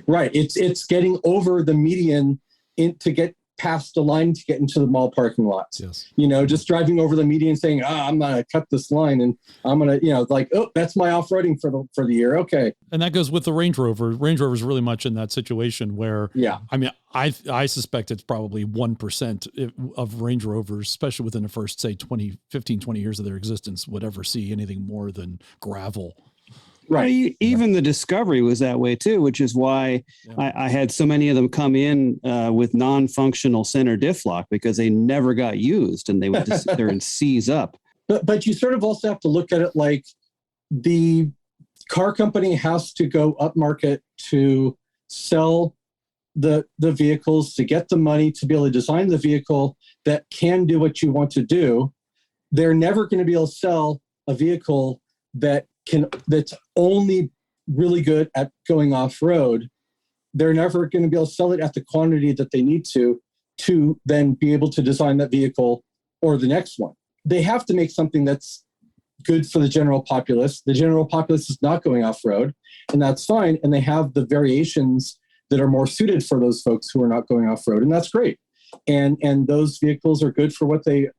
Right. It's getting over the median to get past the line to get into the mall parking lots. Yes. Just driving over the median saying, I'm going to cut this line and I'm going to, that's my off-roading for the year. Okay. And that goes with the Range Rover. Range Rover is really much in that situation where, I mean, I suspect it's probably 1% of Range Rovers, especially within the first, say 15, 20 years of their existence, would ever see anything more than gravel. Right. Even the Discovery was that way too, which is why I had so many of them come in with non-functional center diff lock because they never got used and they would just sit there and seize up. But you sort of also have to look at it like the car company has to go upmarket to sell the vehicles, to get the money to be able to design the vehicle that can do what you want to do. They're never going to be able to sell a vehicle that's only really good at going off-road. They're never going to be able to sell it at the quantity that they need to then be able to design that vehicle or the next one. They have to make something that's good for the general populace. The general populace is not going off-road, and that's fine. And they have the variations that are more suited for those folks who are not going off-road, and that's great. And those vehicles are good for what they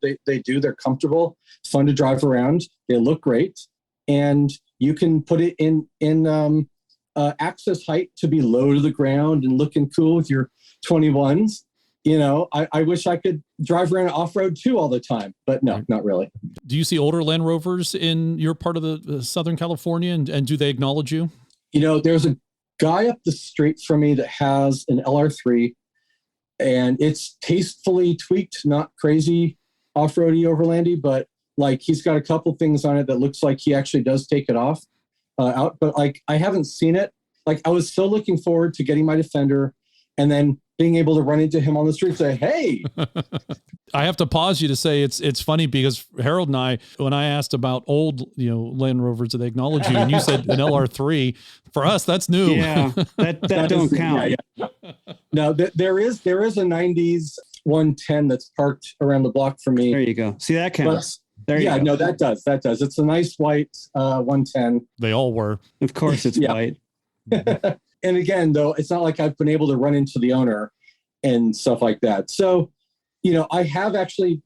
do. They're comfortable, fun to drive around. They look great. And you can put it in access height to be low to the ground and looking cool with your 21s. I wish I could drive around off-road too all the time, but no, not really. Do you see older Land Rovers in your part of the Southern California, and do they acknowledge you? There's a guy up the street from me that has an LR3, and it's tastefully tweaked, not crazy off-roady overlandy, but like he's got a couple things on it that looks like he actually does take it off out, but like I haven't seen it. Like I was so looking forward to getting my Defender and then being able to run into him on the street and say, hey. I have to pause you to say it's funny because Harold and I, when I asked about old, Land Rovers, do they acknowledge you? And you said an LR3. For us, that's new. Yeah, that don't count. Yeah. No, there is a 90s 110 that's parked around the block for me. There you go. See, that counts. There you go. No, that does. It's a nice white 110. They all were. Of course it's white. And again, though, it's not like I've been able to run into the owner and stuff like that. So, I have actually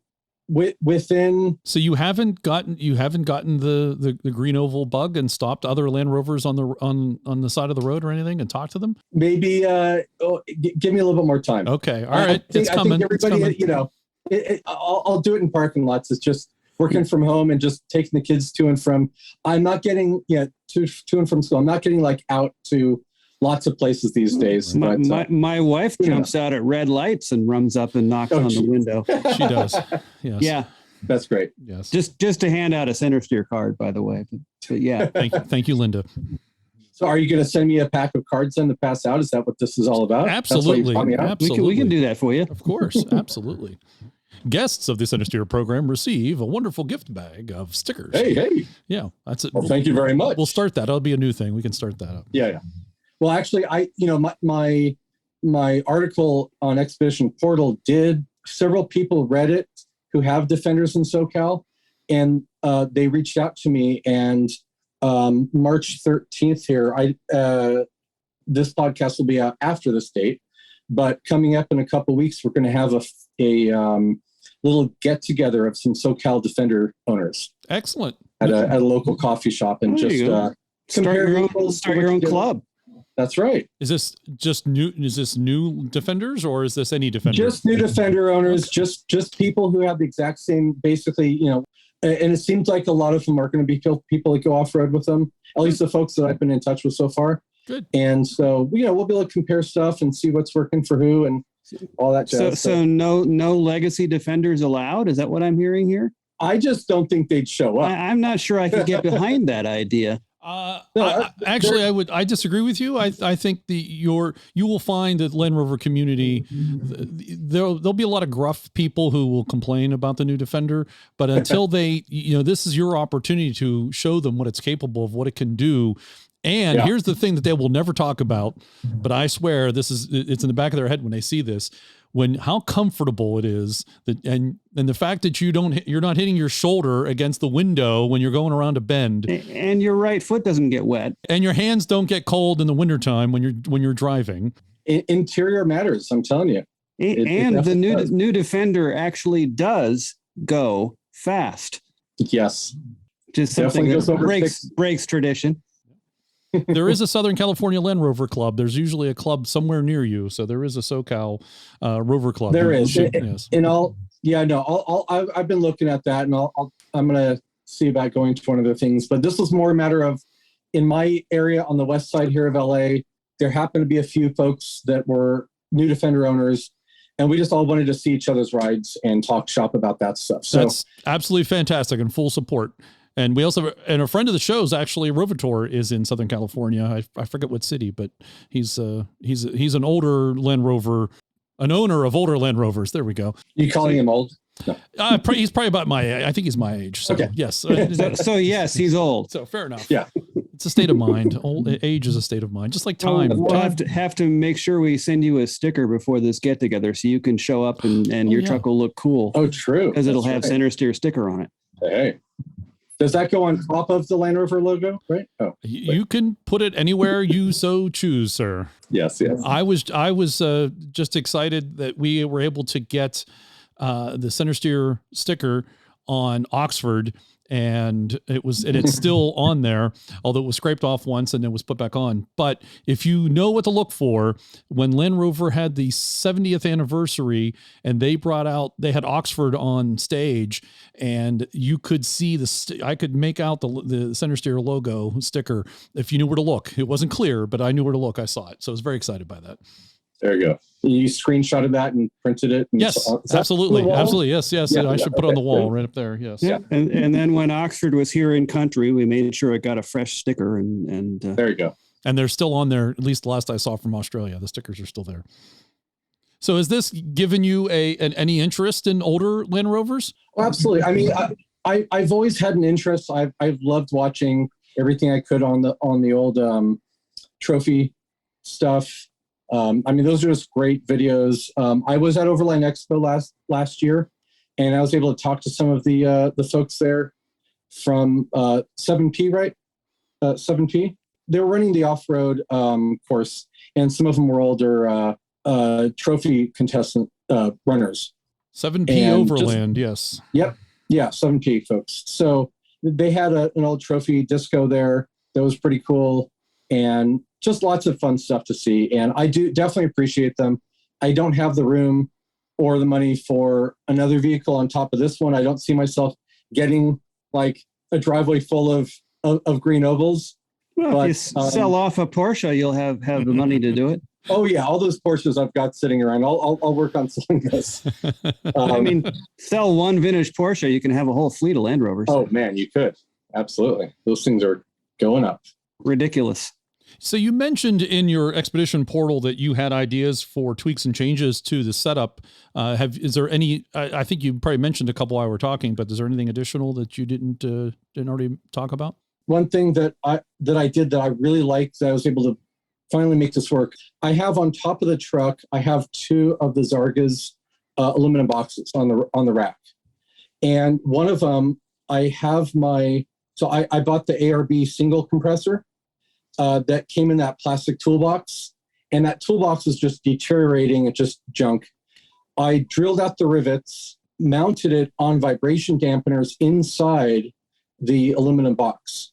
within. So you haven't gotten the green oval bug and stopped other Land Rovers on the side of the road or anything and talked to them? Maybe give me a little bit more time. Okay. All right. I think everybody, I'll do it in parking lots. It's just working from home and just taking the kids to and from. I'm not getting to and from school. I'm not getting like out to lots of places these days. My wife jumps out at red lights and runs up and knocks on the window. She does. Yes. Yeah. That's great. Yes. Just to hand out a Centresteer card, by the way. But yeah. Thank you, Linda. So are you going to send me a pack of cards then to pass out? Is that what this is all about? Absolutely. Absolutely. We can do that for you. Of course. Absolutely. Guests of the Centresteer program receive a wonderful gift bag of stickers. Hey. Yeah, that's it. Well, thank you very much. We'll start that. That'll be a new thing. We can start that up. Yeah. Well, actually, my article on Expedition Portal several people read it who have Defenders in SoCal, and they reached out to me. And March 13th here, this podcast will be out after this date, but coming up in a couple of weeks, we're going to have a little get together of some SoCal Defender owners. Excellent. At a local coffee shop, and just start your own club. That's right. Is this just new? Is this new Defenders, or is this any Defender? Just new Defender owners, just people who have the exact same, basically, and it seems like a lot of them are going to be people that go off road with them. At least the folks that I've been in touch with so far. Good. And so, we'll be able to compare stuff and see what's working for who and all that jazz. So no legacy Defenders allowed? Is that what I'm hearing here? I just don't think they'd show up. I'm not sure I could get behind that idea. I disagree with you. I think you will find that Land Rover community, there'll be a lot of gruff people who will complain about the new Defender, but until they, this is your opportunity to show them what it's capable of, what it can do. And here's the thing that they will never talk about, but I swear it's in the back of their head when they see this. How comfortable it is that, and the fact that you're not hitting your shoulder against the window when you're going around a bend, and your right foot doesn't get wet, and your hands don't get cold in the wintertime when you're driving. Interior matters, I'm telling you. The new Defender actually does go fast. Yes, just something that breaks tradition. There is a Southern California Land Rover club. There's usually a club somewhere near you. So there is a SoCal Rover club. There is. Yes. I've been looking at that, and I'm going to see about going to one of the things. But this was more a matter of, in my area on the west side here of LA, there happened to be a few folks that were new Defender owners, and we just all wanted to see each other's rides and talk shop about that stuff. So that's absolutely fantastic and full support. And we also, and a friend of the show is actually Rovator is in Southern California. I forget what city, but he's an older Land Rover, an owner of older Land Rovers. There we go. You calling him old? No. He's probably about I think he's my age. So, okay. Yes. So yes, he's old. So fair enough. Yeah. It's a state of mind. Age is a state of mind, just like time. We'll have to make sure we send you a sticker before this get together so you can show up and your truck will look cool. Oh, true. Because it'll have Centresteer sticker on it. Hey. Does that go on top of the Land Rover logo, right? Oh, you can put it anywhere you so choose, sir. Yes. I was just excited that we were able to get the Centresteer sticker on Oxford, and it's still on there, although it was scraped off once and it was put back on. But if you know what to look for, when Land Rover had the 70th anniversary and they had Oxford on stage, and you could see I could make out the Centresteer logo sticker if you knew where to look. It wasn't clear, but I knew where to look. I saw it. So I was very excited by that. There you go. You screenshotted that and printed it? And yes, absolutely. Absolutely. Yes. Yeah, I should put it on the wall right up there. Yes. Yeah. And then when Oxford was here in country, we made sure it got a fresh sticker and there you go. And they're still on there. At least the last I saw from Australia, the stickers are still there. So has this given you any interest in older Land Rovers? Oh, absolutely. I mean, I've always had an interest. I've loved watching everything I could on the old trophy stuff. Those are just great videos. I was at Overland Expo last year, and I was able to talk to some of the folks there from 7P, right? 7P. They were running the off-road course, and some of them were older trophy contestant runners. 7P Overland, yes. Yep. Yeah, 7P folks. So they had an old trophy disco there that was pretty cool, and just lots of fun stuff to see. And I do definitely appreciate them. I don't have the room or the money for another vehicle on top of this one. I don't see myself getting like a driveway full of green ovals. Well, but, if you sell off a Porsche, you'll have the money to do it. Oh yeah, all those Porsches I've got sitting around. I'll work on selling this. Sell one vintage Porsche, you can have a whole fleet of Land Rovers. Oh man, you could. Absolutely. Those things are going up. Ridiculous. So you mentioned in your expedition portal that you had ideas for tweaks and changes to the setup. Is there any? I think you probably mentioned a couple while we were talking, but is there anything additional that you didn't already talk about? One thing that I did that I really liked, that I was able to finally make this work. I have on top of the truck, I have two of the Zarga's aluminum boxes on the rack, and one of them I have I bought the ARB single compressor. That came in that plastic toolbox, and that toolbox was just deteriorating. It's just junk. I drilled out the rivets, mounted it on vibration dampeners inside the aluminum box.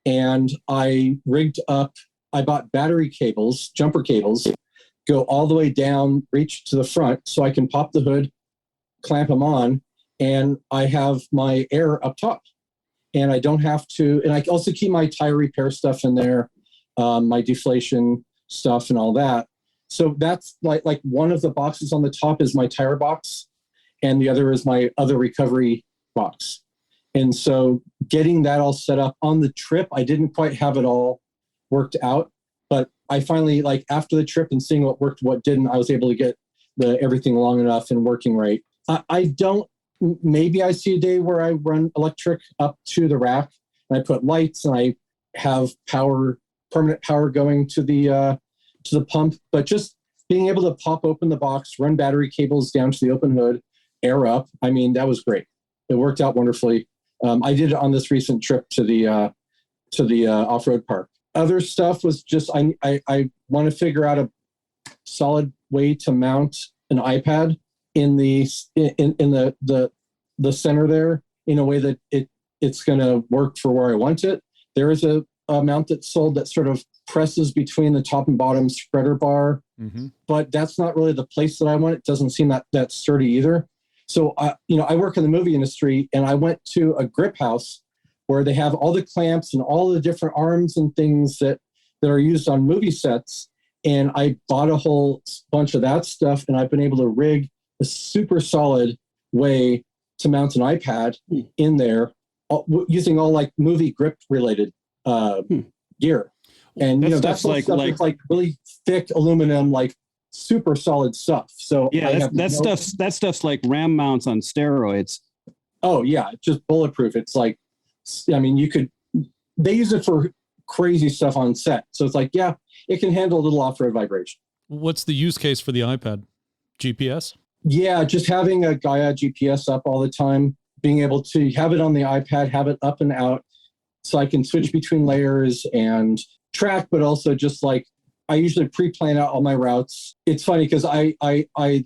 And I rigged up, I bought battery cables, jumper cables, go all the way down, reach to the front so I can pop the hood, clamp them on, and I have my air up top. And I don't have to, and I also keep my tire repair stuff in there, my deflation stuff and all that. So that's like one of the boxes on the top is my tire box, and the other is my other recovery box. And so getting that all set up on the trip, I didn't quite have it all worked out, but I finally, like after the trip and seeing what worked, what didn't, I was able to get everything long enough and working right. Maybe I see a day where I run electric up to the rack and I put lights and I have permanent power going to the pump, but just being able to pop open the box, run battery cables down to the open hood, air up. I mean, that was great. It worked out wonderfully. I did it on this recent trip to the off-road park. Other stuff was just, I want to figure out a solid way to mount an iPad in the center there in a way that it's going to work for where I want it. There is a mount that's sold that sort of presses between the top and bottom spreader bar, but that's not really the place that I want. It doesn't seem that sturdy either. So, I work in the movie industry, and I went to a grip house where they have all the clamps and all the different arms and things that are used on movie sets. And I bought a whole bunch of that stuff, and I've been able to rig a super solid way to mount an iPad in there using all like movie grip related gear. And that's like really thick aluminum, like super solid stuff. So yeah, that stuff's like RAM mounts on steroids. Oh yeah, just bulletproof. It's like, I mean, they use it for crazy stuff on set. So it's like, yeah, it can handle a little off-road vibration. What's the use case for the iPad? GPS? Yeah, just having a Gaia GPS up all the time, being able to have it on the iPad, have it up and out, so I can switch between layers and track, but also just like, I usually pre-plan out all my routes. It's funny because I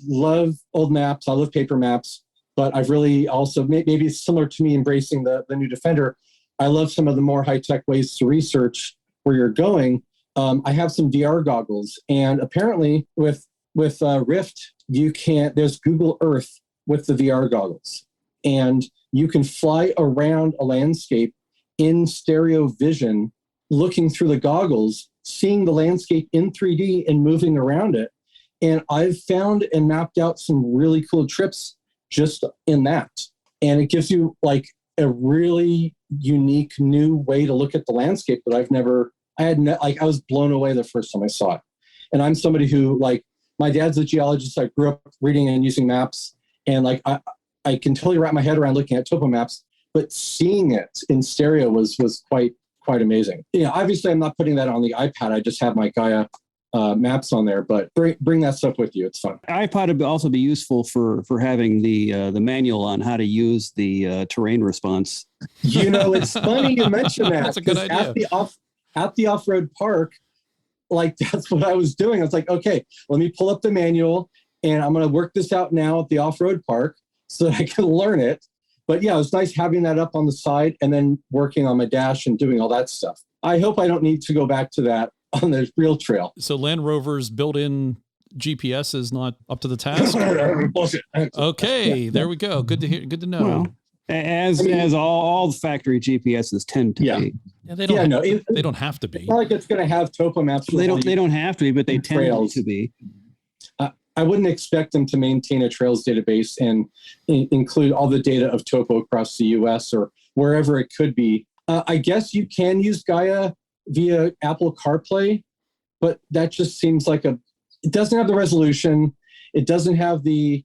love old maps. I love paper maps, but I've really also, maybe it's similar to me embracing the new Defender. I love some of the more high-tech ways to research where you're going. I have some VR goggles, and apparently with Rift, there's Google Earth with the VR goggles, and you can fly around a landscape in stereo vision, looking through the goggles, seeing the landscape in 3D and moving around it. And I've found and mapped out some really cool trips just in that. And it gives you like a really unique new way to look at the landscape that I was blown away the first time I saw it. And I'm somebody who, like, my dad's a geologist. I grew up reading and using maps, and like I can totally wrap my head around looking at topo maps, but seeing it in stereo was quite amazing. Obviously I'm not putting that on the iPad. I just have my Gaia maps on there, but bring that stuff with you. It's fun. iPod would also be useful for having the manual on how to use the terrain response. It's funny you mention that. That's a good idea. At the off-road park, like that's what I was doing. I was like, okay, let me pull up the manual and I'm going to work this out now at the off-road park so that I can learn it. But yeah, it was nice having that up on the side and then working on my dash and doing all that stuff. I hope I don't need to go back to that on the real trail. So Land Rover's built-in GPS is not up to the task? Bullshit. Okay, Yeah. There we go. Good to hear. Good to know. Well, as all the factory GPSs tend to be. Yeah, they don't have to be. It's not like it's going to have topo maps. They don't have to be, but they tend to be. I wouldn't expect them to maintain a trails database and include all the data of topo across the US or wherever it could be. I guess you can use Gaia via Apple CarPlay, but that just seems like it doesn't have the resolution. It doesn't have the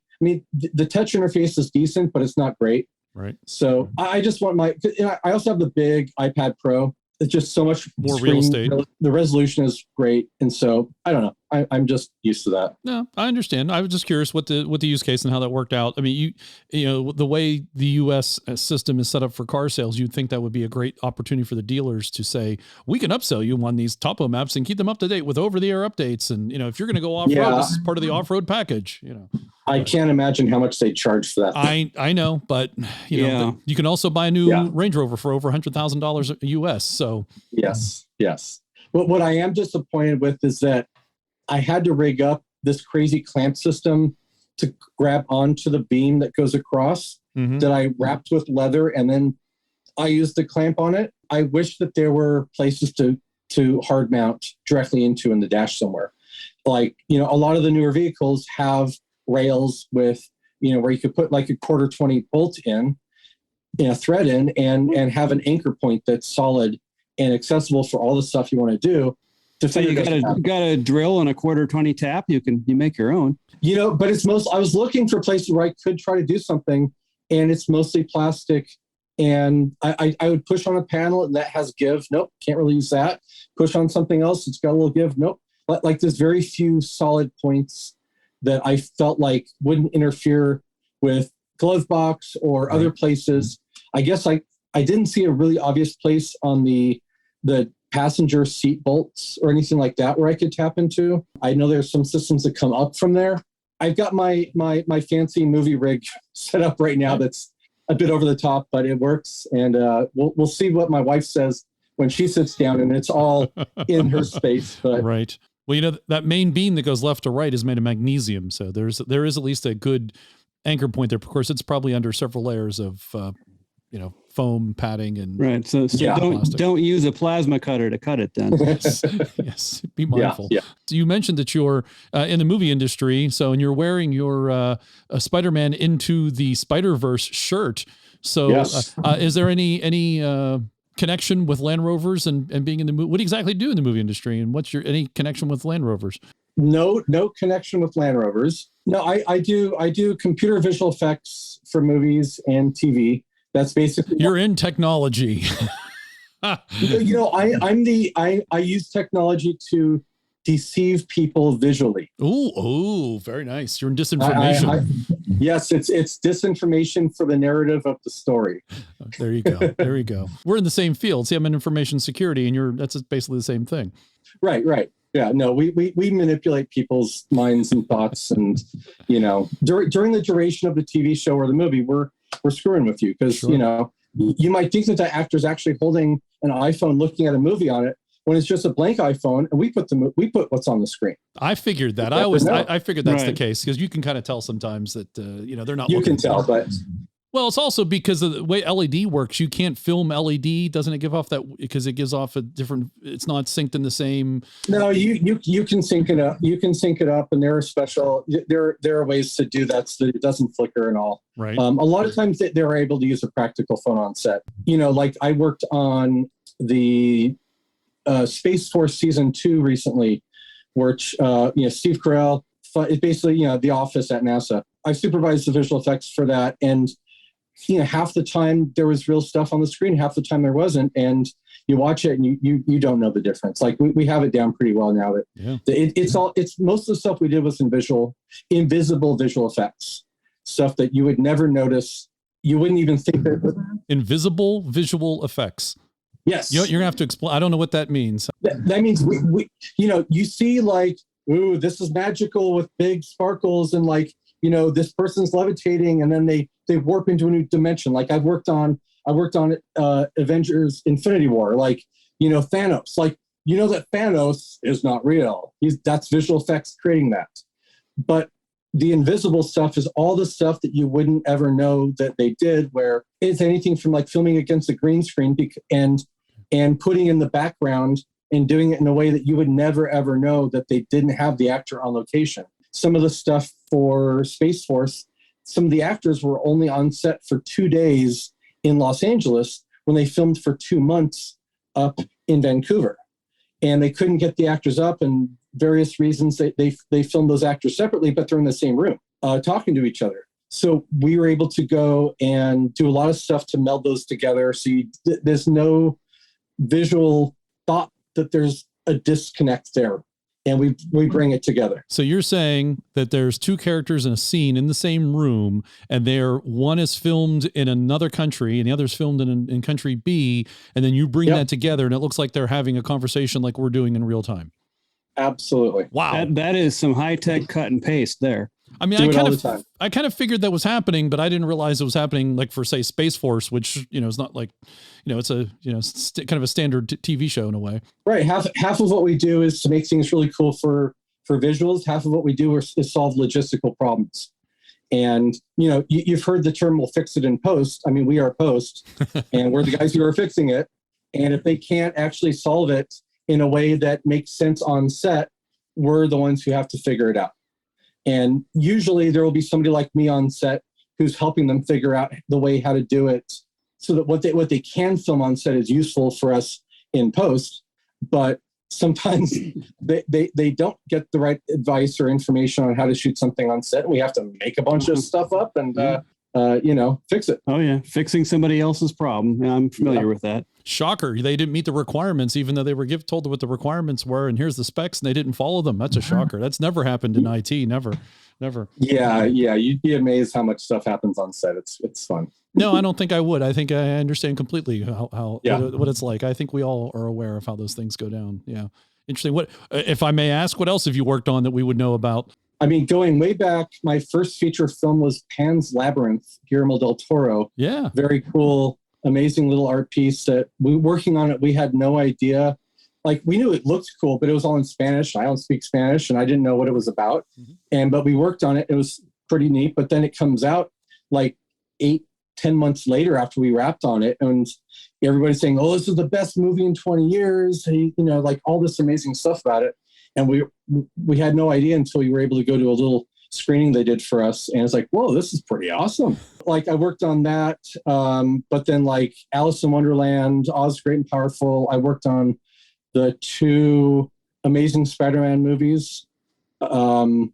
touch interface is decent, but it's not great. Right. So I just want I also have the big iPad Pro. It's just so much more real estate. The resolution is great. And so I don't know. I'm just used to that. No, I understand. I was just curious what the use case and how that worked out. I mean, the way the US system is set up for car sales, you'd think that would be a great opportunity for the dealers to say, we can upsell you on these topo maps and keep them up to date with over-the-air updates. And, if you're going to go off-road, this is part of the off-road package, I can't imagine how much they charge for that. I know, but you know, you can also buy a new Range Rover for over $100,000 US. So yes. But what I am disappointed with is that I had to rig up this crazy clamp system to grab onto the beam that goes across that I wrapped with leather, and then I used the clamp on it. I wish that there were places to hard mount directly into in the dash somewhere. Like, you know, a lot of the newer vehicles have rails with, you know, where you could put like a 1/4-20 bolt in a thread in and have an anchor point that's solid and accessible for all the stuff you want to do. So you got a drill and a 1/4-20 tap. You make your own. You know, but I was looking for places where I could try to do something, and it's mostly plastic. And I would push on a panel and that has give. Nope, can't really use that. Push on something else, it's got a little give. Nope. Like there's very few solid points that I felt like wouldn't interfere with glove box or other places. I guess I didn't see a really obvious place on the passenger seat bolts or anything like that where I could tap into. I know there's some systems that come up from there. I've got my fancy movie rig set up right now that's a bit over the top, but it works. And we'll see what my wife says when she sits down, and it's all in her space. But right. Well, you know, that main beam that goes left to right is made of magnesium. So there is at least a good anchor point there. Of course, it's probably under several layers of, you know, foam padding and right. So don't use a plasma cutter to cut it then. Yes. Be mindful. Yeah. So you mentioned that you're in the movie industry. So, and you're wearing your Spider-Man Into the Spider-Verse shirt. So yes. Is there any connection with Land Rovers and being in the movie? What exactly do you do in the movie industry, and what's any connection with Land Rovers? No connection with Land Rovers. No, I do computer visual effects for movies and TV. That's basically you're in technology. You know, I use technology to deceive people visually. Oh, very nice. You're in disinformation. Yes, it's disinformation for the narrative of the story. There you go. We're in the same field. See, I'm in information security, and that's basically the same thing. Right. Yeah, no, we manipulate people's minds and thoughts, and you know, during the duration of the TV show or the movie, we're screwing with you because you know, you might think that the actor's actually holding an iPhone looking at a movie on it when it's just a blank iPhone, and we put what's on the screen. I figured that. I figured that's the case, because you can kind of tell sometimes that you know, they're not. You can tell, but. Well, it's also because of the way LED works. You can't film LED. Doesn't it give off that, because it gives off a different, it's not synced in the same. No, you can sync it up. You can sync it up, and there are ways to do that so that it doesn't flicker and all. Right. A lot of times they're able to use a practical phone on set. You know, like I worked on the Space Force season 2 recently, which you know, Steve Carell, it's basically, you know, The Office at NASA. I supervised the visual effects for that, and you know, half the time there was real stuff on the screen, half the time there wasn't, and you watch it and you don't know the difference. Like we have it down pretty well now. It's most of the stuff we did was invisible visual effects, stuff that you would never notice. You wouldn't even think that. Invisible visual effects. Yes. You're gonna have to explain. I don't know what that means. That means we you know, you see like, ooh, this is magical with big sparkles, and like, you know, this person's levitating, and then they warp into a new dimension. Like I worked on Avengers Infinity War, like, you know, Thanos, like, you know, that Thanos is not real. That's visual effects creating that. But the invisible stuff is all the stuff that you wouldn't ever know that they did, where it's anything from like filming against a green screen and putting in the background and doing it in a way that you would never ever know that they didn't have the actor on location. Some of the stuff for Space Force, some of the actors were only on set for 2 days in Los Angeles when they filmed for 2 months up in Vancouver. And they couldn't get the actors up, and various reasons they filmed those actors separately, but they're in the same room talking to each other. So we were able to go and do a lot of stuff to meld those together. So there's no visual thought that there's a disconnect there. And we bring it together. So you're saying that there's 2 characters in a scene in the same room, and one is filmed in another country and the other's filmed in country B, and then you bring that together, and it looks like they're having a conversation like we're doing in real time. Absolutely. Wow. That is some high-tech cut and paste there. I mean, Do it all the time. I kind of figured that was happening, but I didn't realize it was happening like for say Space Force, which, you know, is not like, you know, it's a, you know, kind of a standard TV show in a way. Right. Half of what we do is to make things really cool for visuals. Half of what we do is solve logistical problems. And, you know, you've heard the term, we'll fix it in post. I mean, we are post and we're the guys who are fixing it. And if they can't actually solve it in a way that makes sense on set, we're the ones who have to figure it out. And usually there will be somebody like me on set who's helping them figure out the way how to do it so that what they can film on set is useful for us in post. But sometimes they don't get the right advice or information on how to shoot something on set. We have to make a bunch of stuff up and, you know, fix it. Oh, yeah. Fixing somebody else's problem. I'm familiar with that. Shocker. They didn't meet the requirements, even though they were told what the requirements were. And here's the specs and they didn't follow them. That's a shocker. That's never happened in IT. Never. Yeah. You'd be amazed how much stuff happens on set. It's fun. No, I don't think I would. I think I understand completely what it's like. I think we all are aware of how those things go down. Yeah. Interesting. What, if I may ask, what else have you worked on that we would know about? I mean, going way back, my first feature film was Pan's Labyrinth, Guillermo del Toro. Yeah. Very cool, amazing little art piece that we working on it. We had no idea. Like, we knew it looked cool, but it was all in Spanish. I don't speak Spanish and I didn't know what it was about. But we worked on it. It was pretty neat. But then it comes out like 8-10 months later after we wrapped on it, and everybody's saying, oh, this is the best movie in 20 years, you know, like all this amazing stuff about it. And we had no idea until we were able to go to a little screening they did for us, and it's like, whoa, this is pretty awesome. Like, I worked on that, but then like Alice in Wonderland, Oz Great and Powerful, I worked on the 2 Amazing Spider-Man movies. And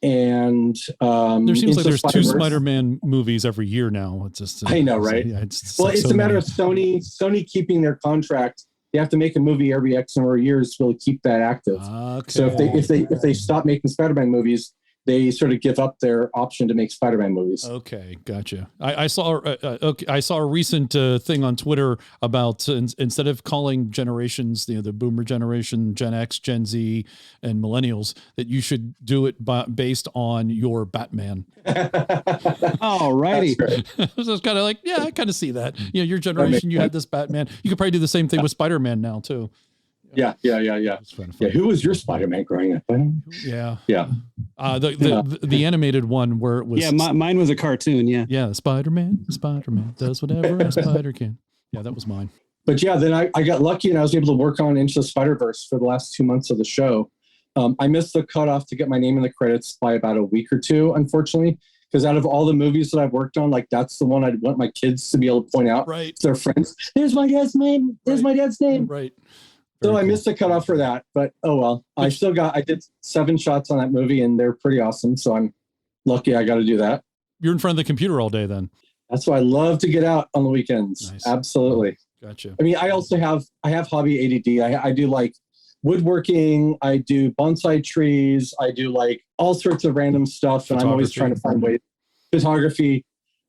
there seems like there's 2 Spider-Man movies every year now. It's just I know, right? Yeah, it's a matter of Sony keeping their contract. They have to make a movie every X number of years to be able to keep that active. Okay. So if they stop making Spider-Man movies, they sort of give up their option to make Spider-Man movies. Okay, gotcha. I saw a recent thing on Twitter about instead of calling generations, you know, the Boomer generation, Gen X, Gen Z, and Millennials, that you should do it based on your Batman. All righty. So it's kind of like, yeah, I kind of see that. You know, your generation, you had this Batman. You could probably do the same thing with Spider-Man now too. Yeah. Who was your Spider-Man growing up? Yeah. The animated one where it was. Yeah, mine was a cartoon. Yeah. Spider-Man does whatever a spider can. Yeah, that was mine. But yeah, then I got lucky and I was able to work on Into the Spider-Verse for the last 2 months of the show. I missed the cutoff to get my name in the credits by about a week or two, unfortunately, because out of all the movies that I've worked on, like, that's the one I'd want my kids to be able to point out to their friends. There's my dad's name. There's my dad's name. Right. So I missed the cutoff for that, but oh well. I did 7 shots on that movie and they're pretty awesome. So I'm lucky I got to do that. You're in front of the computer all day then. That's why I love to get out on the weekends. Nice. Absolutely. Gotcha. I mean, I have hobby ADD. I do like woodworking. I do bonsai trees. I do like all sorts of random stuff. And I'm always trying to find ways. Photography.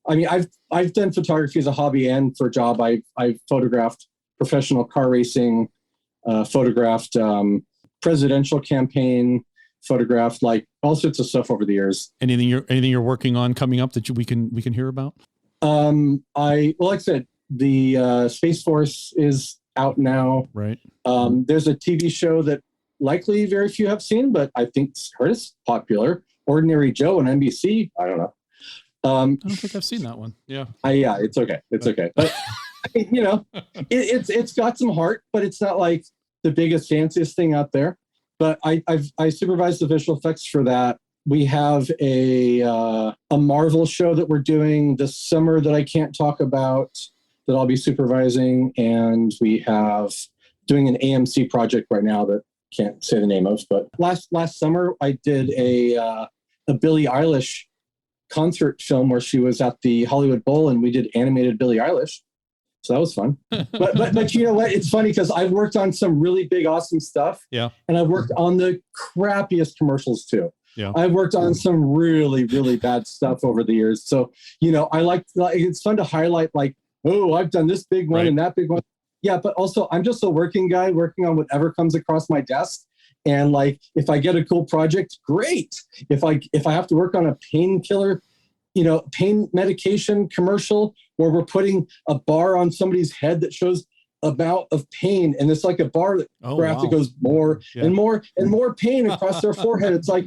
I mean, I've done photography as a hobby and for a job. I've photographed professional car racing, photographed presidential campaign, photographed like all sorts of stuff over the years. Anything you're working on coming up that we can hear about? Like I said, the Space Force is out now. Right. There's a TV show that likely very few have seen, but I think it's popular. Ordinary Joe on NBC. I don't know. I don't think I've seen that one. Yeah. Yeah, it's okay. It's okay. But you know, it's got some heart, but it's not like the biggest, fanciest thing out there. But I supervised the visual effects for that. We have a Marvel show that we're doing this summer that I can't talk about that I'll be supervising, and we have doing an AMC project right now that can't say the name of. But last summer I did a Billie Eilish concert film where she was at the Hollywood Bowl, and we did animated Billie Eilish. So that was fun. But you know what? It's funny because I've worked on some really big, awesome stuff. Yeah. And I've worked on the crappiest commercials too. Yeah. I've worked on some really, really bad stuff over the years. So, you know, it's fun to highlight like, oh, I've done this big one and that big one. Yeah. But also I'm just a working guy working on whatever comes across my desk. And like, if I get a cool project, great. If I have to work on a painkiller, pain medication commercial where we're putting a bar on somebody's head that shows amount of pain, and it's like a bar graph that goes more and more and more pain across their forehead. It's like,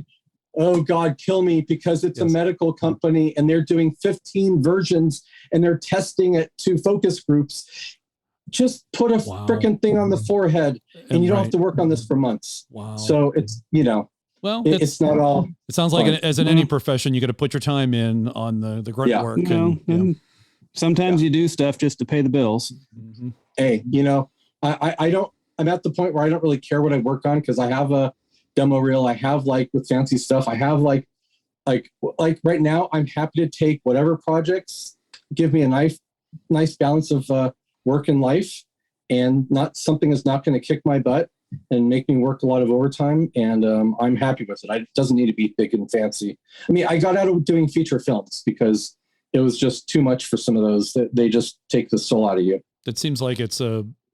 oh God, kill me, because it's a medical company and they're doing 15 versions and they're testing it to focus groups. Just put a freaking thing on the forehead and you don't have to work on this for months. Wow. So it's, well, it's not all. It sounds like as in any profession, you got to put your time in on the grunt work. And sometimes you do stuff just to pay the bills. Mm-hmm. Hey, I'm at the point where I don't really care what I work on, because I have a demo reel. I have like with fancy stuff. I have like right now, I'm happy to take whatever projects give me a nice balance of work and life, and not something that's not going to kick my butt and make me work a lot of overtime. And I'm happy with it. It doesn't need to be big and fancy. I mean, I got out of doing feature films because it was just too much for some of those. That they just take the soul out of you. It seems like it's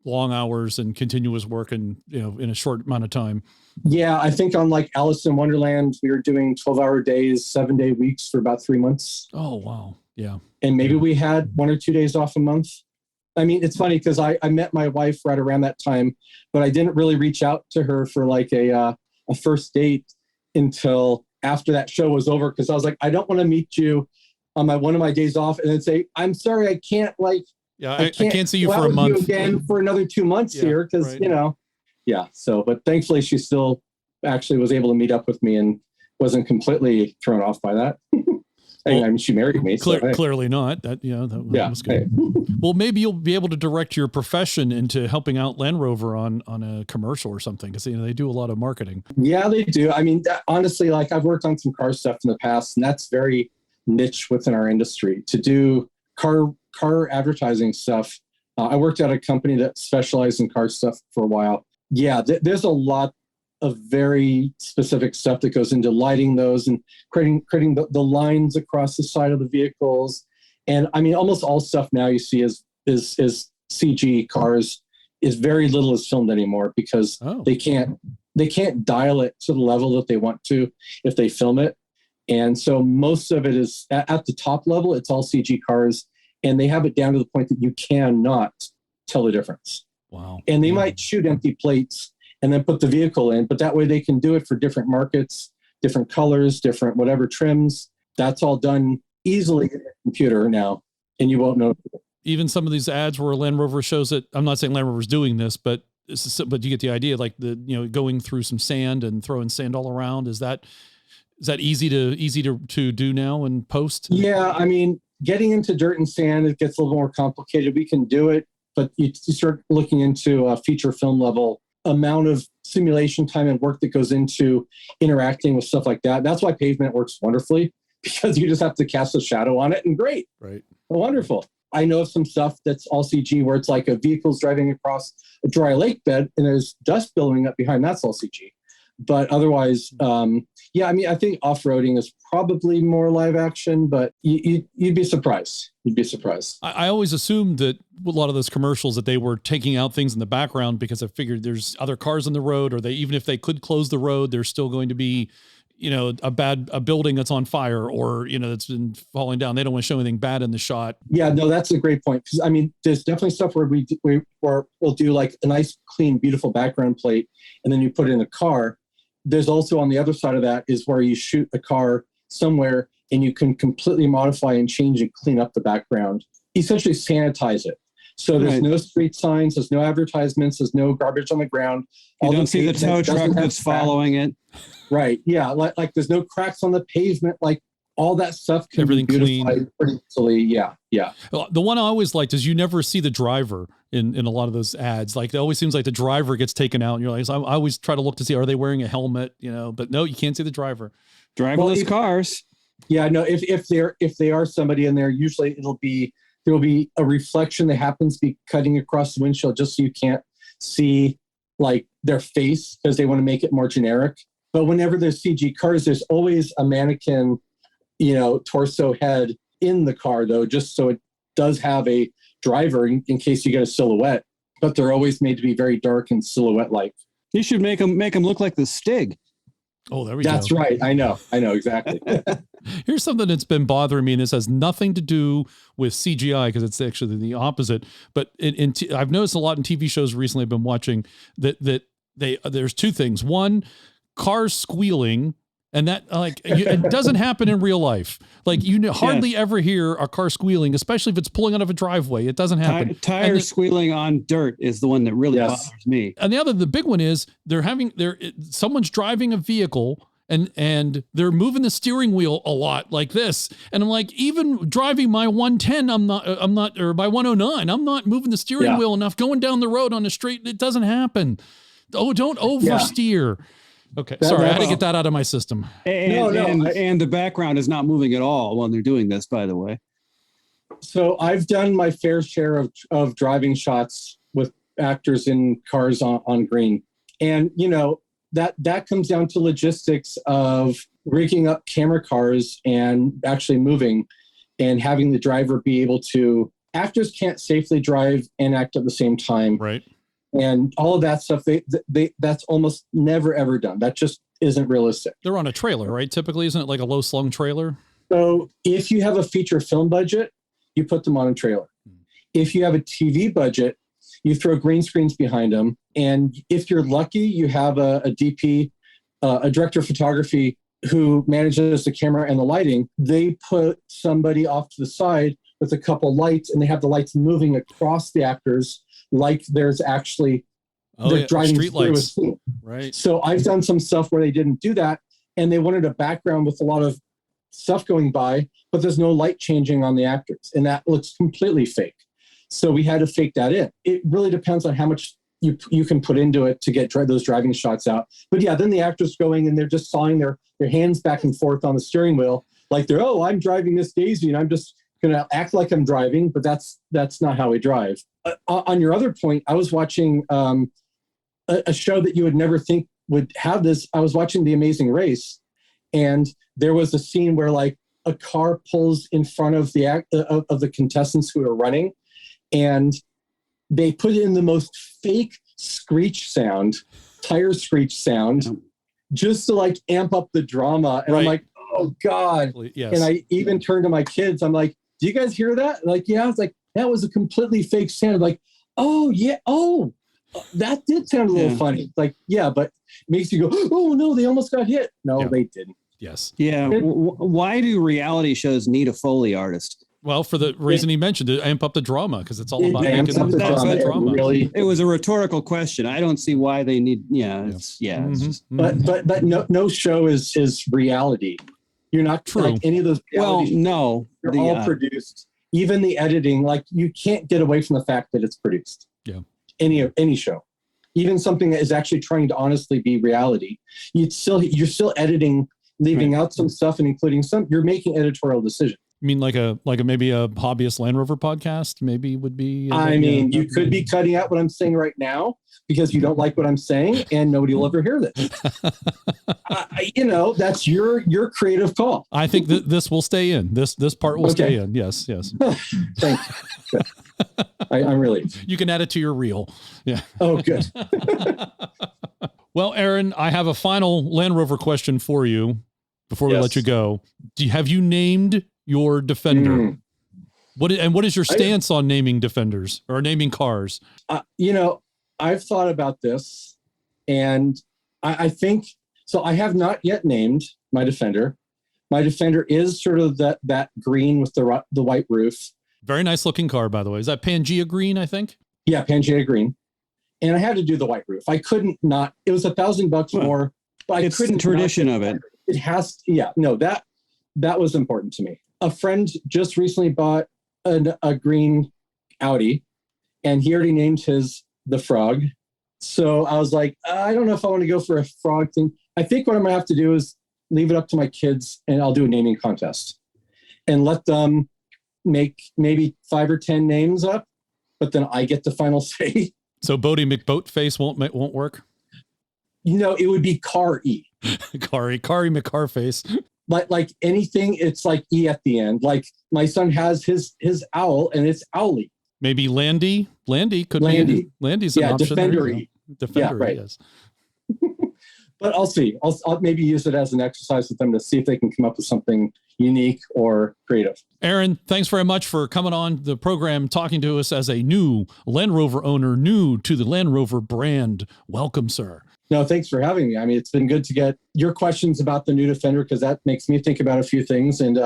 long hours and continuous work, and in a short amount of time. Yeah, I think on like Alice in Wonderland, we were doing 12-hour days, 7-day weeks for about 3 months. Oh wow, yeah. And maybe we had 1 or 2 days off a month. I mean, it's funny because I met my wife right around that time, but I didn't really reach out to her for like a first date until after that show was over, because I was like, I don't want to meet you on one of my days off and then say, I'm sorry, I can't I can't see you for a month again for another 2 months here, because So, but thankfully she still actually was able to meet up with me and wasn't completely thrown off by that. Well, I mean, she married me. Clearly not. That was good. Well, maybe you'll be able to direct your profession into helping out Land Rover on a commercial or something, because they do a lot of marketing. Yeah, they do. I mean, honestly, like I've worked on some car stuff in the past, and that's very niche within our industry to do car advertising stuff. I worked at a company that specialized in car stuff for a while. Yeah, there's a lot of very specific stuff that goes into lighting those and creating the lines across the side of the vehicles. And I mean, almost all stuff now you see is CG cars. Is very little is filmed anymore, because they can't dial it to the level that they want to if they film it. And so most of it is at the top level, it's all CG cars, and they have it down to the point that you cannot tell the difference. Wow. And they might shoot empty plates and then put the vehicle in, but that way they can do it for different markets, different colors, different whatever trims. That's all done easily in the computer now, and you won't know. Even some of these ads where Land Rover shows it, I'm not saying Land Rover's doing this, but you get the idea, like going through some sand and throwing sand all around. Is that easy to do now in post? Yeah, I mean, getting into dirt and sand, it gets a little more complicated. We can do it, but you start looking into a feature film level amount of simulation time and work that goes into interacting with stuff like that. That's why pavement works wonderfully, because you just have to cast a shadow on it, and great. Right. Wonderful. I know of some stuff that's all CG where it's like a vehicle's driving across a dry lake bed and there's dust billowing up behind. That's all CG. But otherwise, I mean, I think off-roading is probably more live action, but you'd be surprised. You'd be surprised. I always assumed that a lot of those commercials that they were taking out things in the background, because I figured there's other cars on the road, or even if they could close the road, there's still going to be, a building that's on fire, or, that's been falling down. They don't want to show anything bad in the shot. Yeah, no, that's a great point. Because I mean, there's definitely stuff where we'll do like a nice, clean, beautiful background plate, and then you put it in a car. There's also on the other side of that is where you shoot a car somewhere and you can completely modify and change and clean up the background, essentially sanitize it. So there's no street signs, there's no advertisements, there's no garbage on the ground. You don't see the tow truck that's following it. Right. Yeah. Like there's no cracks on the pavement. Like all that stuff can everything be clean. Pretty easily. Yeah. Yeah. Well, the one I always liked is you never see the driver in a lot of those ads. Like it always seems like the driver gets taken out, and you're like, I always try to look to see, are they wearing a helmet? But no, you can't see the driver. Driverless cars. Yeah. No. If they are somebody in there, usually there will be a reflection that happens to be cutting across the windshield, just so you can't see like their face, because they want to make it more generic. But whenever there's CG cars, there's always a mannequin, torso head in the car, though, just so it does have a driver in case you get a silhouette. But they're always made to be very dark and silhouette-like. You should make them look like the Stig. Oh, there we go. That's right. I know exactly. Here's something that's been bothering me, and this has nothing to do with CGI because it's actually the opposite. But I've noticed a lot in TV shows recently I've been watching that there's two things. One, cars squealing, and that it doesn't happen in real life. Like you hardly ever hear a car squealing, especially if it's pulling out of a driveway. It doesn't happen. Tires squealing on dirt is the one that really bothers me. And the big one is someone's driving a vehicle and they're moving the steering wheel a lot like this. And I'm like, even driving my 110, I'm not, or my 109, I'm not moving the steering wheel enough going down the road on the straight. It doesn't happen. Oh, don't oversteer. Okay. Sorry. I had to get that out of my system. And the background is not moving at all when they're doing this, by the way. So I've done my fair share of driving shots with actors in cars on green. And, that comes down to logistics of rigging up camera cars and actually moving and having the driver be able to, actors can't safely drive and act at the same time. Right. And all of that stuff, that's almost never, ever done. That just isn't realistic. They're on a trailer, right? Typically, isn't it like a low slung trailer? So if you have a feature film budget, you put them on a trailer. If you have a TV budget, you throw green screens behind them. And if you're lucky, you have a DP, a director of photography who manages the camera and the lighting. They put somebody off to the side with a couple lights, and they have the lights moving across the actors like there's actually they're driving street through lights. a scene. Right. So I've done some stuff where they didn't do that, and they wanted a background with a lot of stuff going by, but there's no light changing on the actors, and that looks completely fake. So we had to fake that in. It really depends on how much you can put into it to get those driving shots out. But yeah, then the actors going and they're just sawing their hands back and forth on the steering wheel, like I'm driving this Daisy and I'm just going to act like I'm driving, but that's not how we drive. On your other point, I was watching a show that you would never think would have this. I was watching The Amazing Race, and there was a scene where like a car pulls in front of the contestants who are running, and they put in the most fake tire screech sound, just to like amp up the drama. And I'm like, oh God. Yes. And I even turned to my kids. I'm like, do you guys hear that? Like, yeah. I was like, that was a completely fake sound. I'm like, oh yeah. Oh, that did sound a little funny. Like, yeah, but it makes you go, oh no, they almost got hit. No, they didn't. Yes. Yeah. Why do reality shows need a Foley artist? Well, for the reason he mentioned, to amp up the drama, because it's all about making the drama. It was a rhetorical question. I don't see why they need. It's just, but no show is reality. You're not true. Like any of those. Well, no, they're all produced. Even the editing, like you can't get away from the fact that it's produced. Yeah. Any show, even something that is actually trying to honestly be reality, you're still editing, leaving out some stuff and including some. You're making editorial decisions. I mean, like maybe a hobbyist Land Rover podcast maybe would be. You could be cutting out what I'm saying right now because you don't like what I'm saying, and nobody will ever hear this. That's your creative call. I think that this will stay in. This part will stay in. Yes. Thank you. I'm relieved. You can add it to your reel. Yeah. Oh, good. Well, Aaron, I have a final Land Rover question for you before we let you go. Have you named your Defender? What is your stance on naming Defenders or naming cars? I've thought about this, and I think so. I have not yet named my Defender. My Defender is sort of that green with the white roof. Very nice looking car, by the way. Is that Pangea green? I think. Yeah, Pangea green. And I had to do the white roof. I couldn't not. It was $1,000 more. But it's the tradition of it. It has to. Yeah. No, that was important to me. A friend just recently bought a green Audi, and he already named his the Frog. So I was like, I don't know if I want to go for a frog thing. I think what I'm gonna have to do is leave it up to my kids, and I'll do a naming contest and let them make maybe 5 or 10 names up, but then I get the final say. So Bodie McBoatface won't work. It would be Car E. Kari McCarface. Like anything, it's like E at the end. Like my son has his owl, and it's Owly. Maybe Landy. Landy could be. Landy's an option. Defender E. Defender, right. Yes. But I'll see. I'll maybe use it as an exercise with them to see if they can come up with something unique or creative. Aaron, thanks very much for coming on the program, talking to us as a new Land Rover owner, new to the Land Rover brand. Welcome, sir. No, thanks for having me. I mean, it's been good to get your questions about the new Defender because that makes me think about a few things. And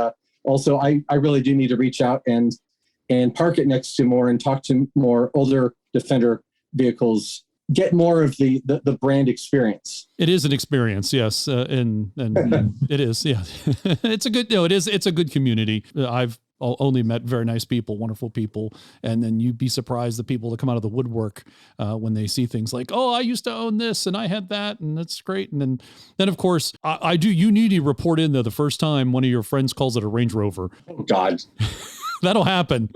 also, I really do need to reach out and park it next to more and talk to more older Defender vehicles, get more of the brand experience. It is an experience, yes, and it is, yeah. It's a good, it's a good community. I've only met very nice people, wonderful people, and then you'd be surprised the people that come out of the woodwork when they see things like, oh, I used to own this and I had that, and that's great. And then of course, I do. You need to report in though the first time one of your friends calls it a Range Rover. Oh God, that'll happen.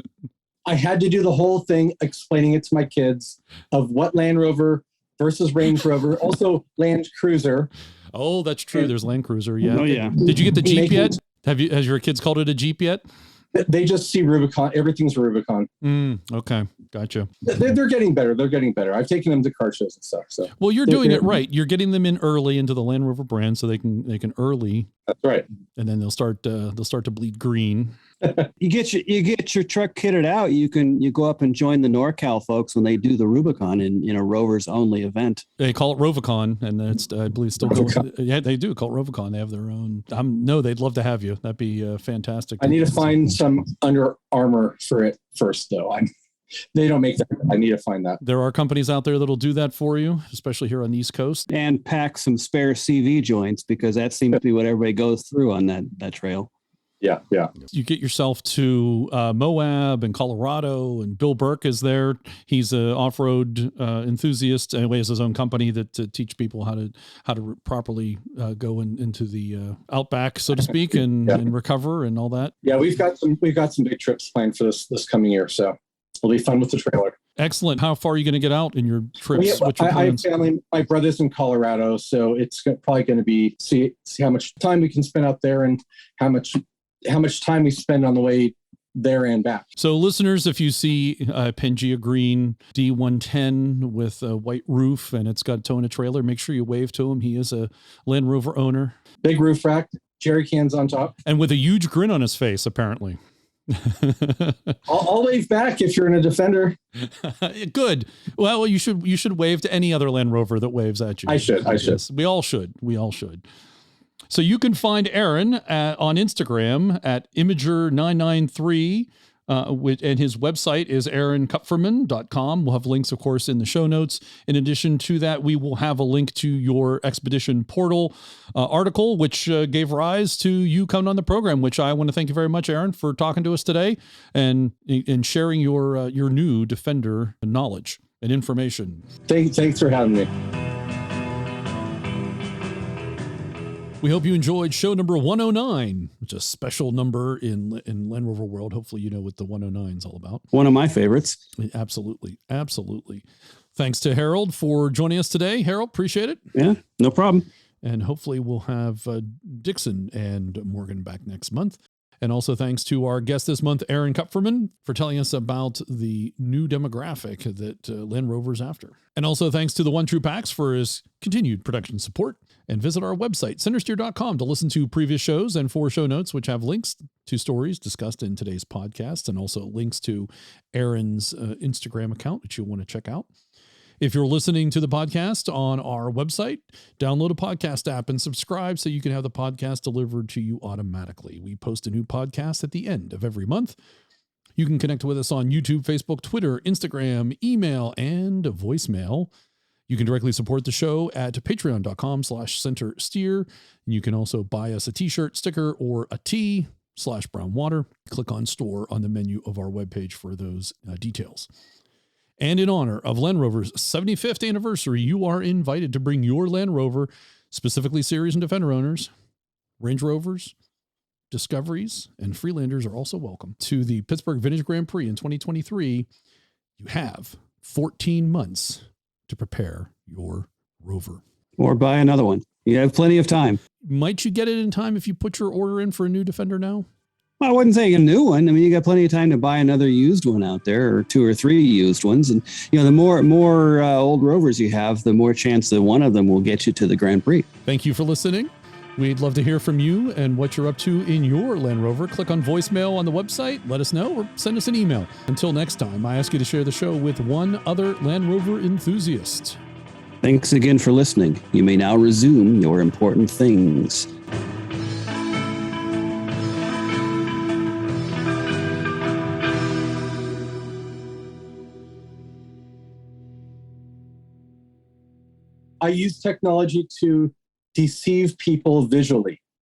I had to do the whole thing explaining it to my kids of what Land Rover versus Range Rover, also Land Cruiser. Oh, that's true. There's Land Cruiser. Yeah. Oh yeah. Did you get the Jeep yet? Has your kids called it a Jeep yet? They just see Rubicon. Everything's Rubicon. Okay. Gotcha. They're getting better. They're getting better. I've taken them to car shows and stuff. So well, you're doing it right. You're getting them in early into the Land Rover brand so they can early. That's right. And then they'll start to bleed green. You get your truck kitted out. You go up and join the NorCal folks when they do the Rubicon in a Rovers only event. They call it Rovicon, and it's I believe still going. Yeah, they do call it Rovicon. They have their own. No, they'd love to have you. That'd be fantastic. I need to find some Under Armour for it first, though. They don't make that. I need to find that. There are companies out there that'll do that for you, especially here on the East Coast. And pack some spare CV joints because that seems to be what everybody goes through on that trail. Yeah. You get yourself to Moab and Colorado, and Bill Burke is there. He's an off-road enthusiast. Anyway, he has his own company that to teach people how to properly go into the outback, so to speak, and recover and all that. Yeah, we've got some big trips planned for this coming year, so it'll be fun with the trailer. Excellent. How far are you going to get out in your trips? What's your plans? I have family. My brother's in Colorado, so it's probably going to be see how much time we can spend out there and how much time we spend on the way there and back. So listeners, if you see a Pangea green D110 with a white roof and it's got a tow and a trailer, make sure you wave to him. He is a Land Rover owner. Big roof rack, jerry cans on top. And with a huge grin on his face, apparently. I'll wave back if you're in a Defender. Good. Well, you should wave to any other Land Rover that waves at you. I should. Yes, we all should. So you can find Aaron on Instagram at Imager993, and his website is aaronkupferman.com. We'll have links, of course, in the show notes. In addition to that, we will have a link to your Expedition Portal article, which gave rise to you coming on the program, which I want to thank you very much, Aaron, for talking to us today and sharing your new Defender knowledge and information. Thanks for having me. We hope you enjoyed show number 109, which is a special number in Land Rover world. Hopefully you know what the 109 is all about. One of my favorites. Absolutely. Thanks to Harold for joining us today. Harold, appreciate it. Yeah, no problem. And hopefully we'll have Dixon and Morgan back next month. And also thanks to our guest this month, Aaron Kupferman, for telling us about the new demographic that Land Rover's after. And also thanks to the One True Packs for his continued production support. And visit our website, Centresteer.com, to listen to previous shows and for show notes, which have links to stories discussed in today's podcast, and also links to Aaron's Instagram account, which you'll want to check out. If you're listening to the podcast on our website, download a podcast app and subscribe so you can have the podcast delivered to you automatically. We post a new podcast at the end of every month. You can connect with us on YouTube, Facebook, Twitter, Instagram, email, and voicemail. You can directly support the show at patreon.com/Centresteer. You can also buy us a t-shirt, sticker, or a tea/brown water. Click on store on the menu of our webpage for those details. And in honor of Land Rover's 75th anniversary, you are invited to bring your Land Rover, specifically Series and Defender owners, Range Rovers, Discoveries, and Freelanders are also welcome to the Pittsburgh Vintage Grand Prix in 2023. You have 14 months to prepare your Rover. Or buy another one. You have plenty of time. Might you get it in time if you put your order in for a new Defender now? Well, I wouldn't say a new one. I mean, you got plenty of time to buy another used one out there, or 2 or 3 used ones. And the more old Rovers you have, the more chance that one of them will get you to the Grand Prix. Thank you for listening. We'd love to hear from you and what you're up to in your Land Rover. Click on voicemail on the website, let us know, or send us an email. Until next time, I ask you to share the show with one other Land Rover enthusiast. Thanks again for listening. You may now resume your important things. I use technology to deceive people visually.